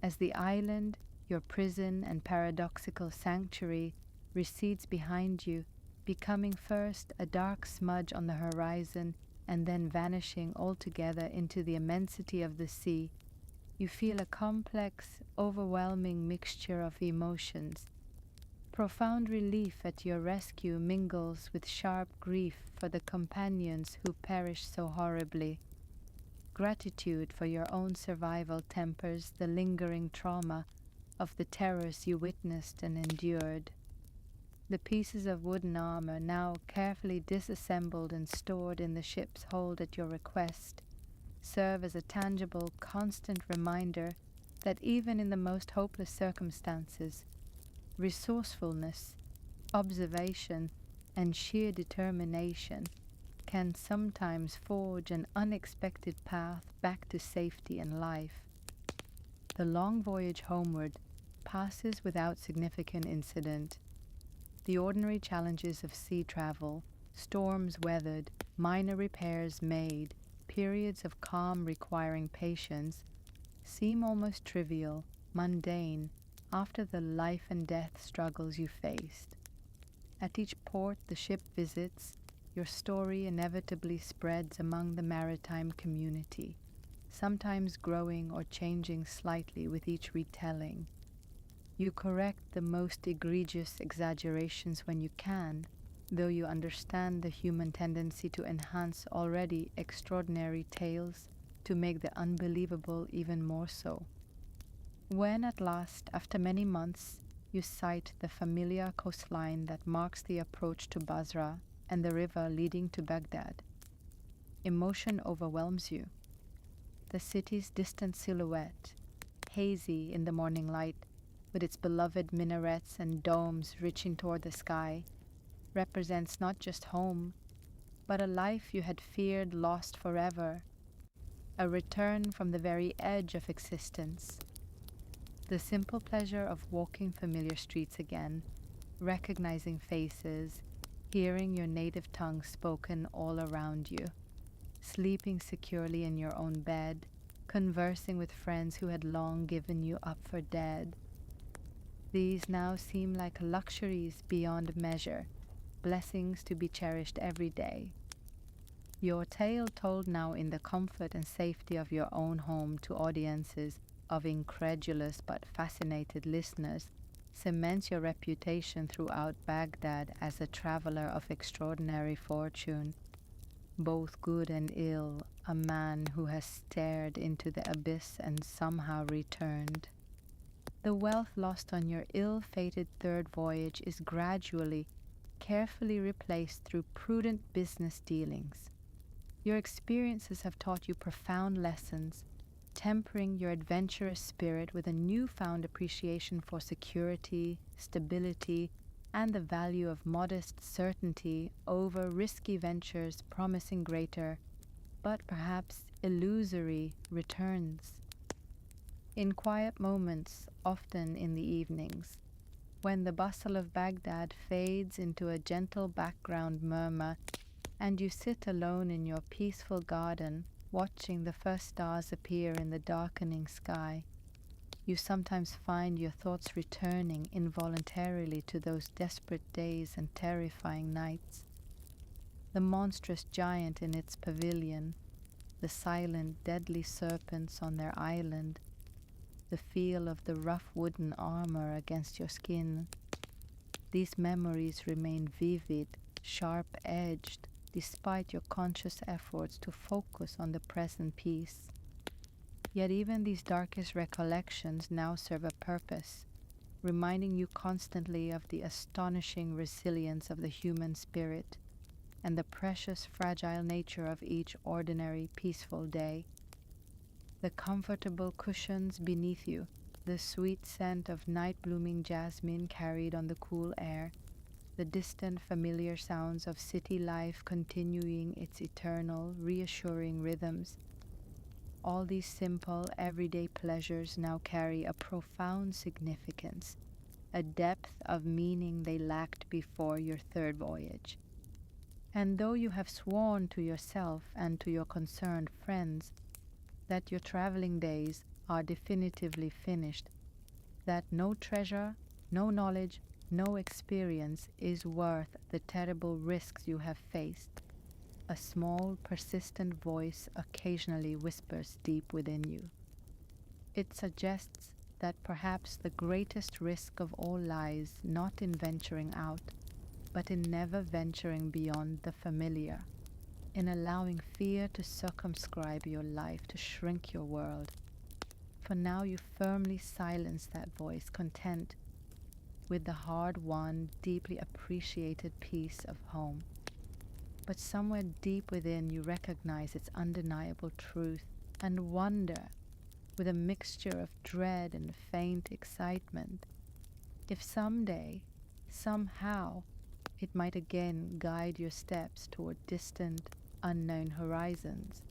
As the island, your prison and paradoxical sanctuary, recedes behind you, becoming first a dark smudge on the horizon and then vanishing altogether into the immensity of the sea, you feel a complex, overwhelming mixture of emotions. Profound relief at your rescue mingles with sharp grief for the companions who perished so horribly. Gratitude for your own survival tempers the lingering trauma of the terrors you witnessed and endured. The pieces of wooden armor, now carefully disassembled and stored in the ship's hold at your request, serve as a tangible, constant reminder that even in the most hopeless circumstances, resourcefulness, observation, and sheer determination can sometimes forge an unexpected path back to safety and life. The long voyage homeward passes without significant incident. The ordinary challenges of sea travel, storms weathered, minor repairs made, periods of calm requiring patience, seem almost trivial, mundane, after the life and death struggles you faced. At each port the ship visits, your story inevitably spreads among the maritime community, sometimes growing or changing slightly with each retelling. You correct the most egregious exaggerations when you can, though you understand the human tendency to enhance already extraordinary tales to make the unbelievable even more so. When at last, after many months, you sight the familiar coastline that marks the approach to Basra and the river leading to Baghdad, emotion overwhelms you. The city's distant silhouette, hazy in the morning light, with its beloved minarets and domes reaching toward the sky, represents not just home, but a life you had feared lost forever, a return from the very edge of existence. The simple pleasure of walking familiar streets again, recognizing faces, hearing your native tongue spoken all around you, sleeping securely in your own bed, conversing with friends who had long given you up for dead. These now seem like luxuries beyond measure, blessings to be cherished every day. Your tale told now in the comfort and safety of your own home to audiences of incredulous but fascinated listeners cements your reputation throughout Baghdad as a traveler of extraordinary fortune, both good and ill, a man who has stared into the abyss and somehow returned. The wealth lost on your ill-fated third voyage is gradually, carefully replaced through prudent business dealings. Your experiences have taught you profound lessons, tempering your adventurous spirit with a newfound appreciation for security, stability, and the value of modest certainty over risky ventures promising greater, but perhaps illusory, returns. In quiet moments, often in the evenings, when the bustle of Baghdad fades into a gentle background murmur, and you sit alone in your peaceful garden, watching the first stars appear in the darkening sky, you sometimes find your thoughts returning involuntarily to those desperate days and terrifying nights. The monstrous giant in its pavilion, the silent, deadly serpents on their island, the feel of the rough wooden armor against your skin. These memories remain vivid, sharp-edged, despite your conscious efforts to focus on the present peace. Yet even these darkest recollections now serve a purpose, reminding you constantly of the astonishing resilience of the human spirit and the precious fragile nature of each ordinary peaceful day. The comfortable cushions beneath you, the sweet scent of night-blooming jasmine carried on the cool air, the distant familiar sounds of city life continuing its eternal, reassuring rhythms. All these simple, everyday pleasures now carry a profound significance, a depth of meaning they lacked before your third voyage. And though you have sworn to yourself and to your concerned friends that your traveling days are definitively finished, that no treasure, no knowledge, no experience is worth the terrible risks you have faced, a small, persistent voice occasionally whispers deep within you. It suggests that perhaps the greatest risk of all lies not in venturing out, but in never venturing beyond the familiar, in allowing fear to circumscribe your life, to shrink your world. For now you firmly silence that voice, content with the hard-won, deeply appreciated peace of home. But somewhere deep within you recognize its undeniable truth and wonder, with a mixture of dread and faint excitement, if someday, somehow, it might again guide your steps toward distant, unknown horizons.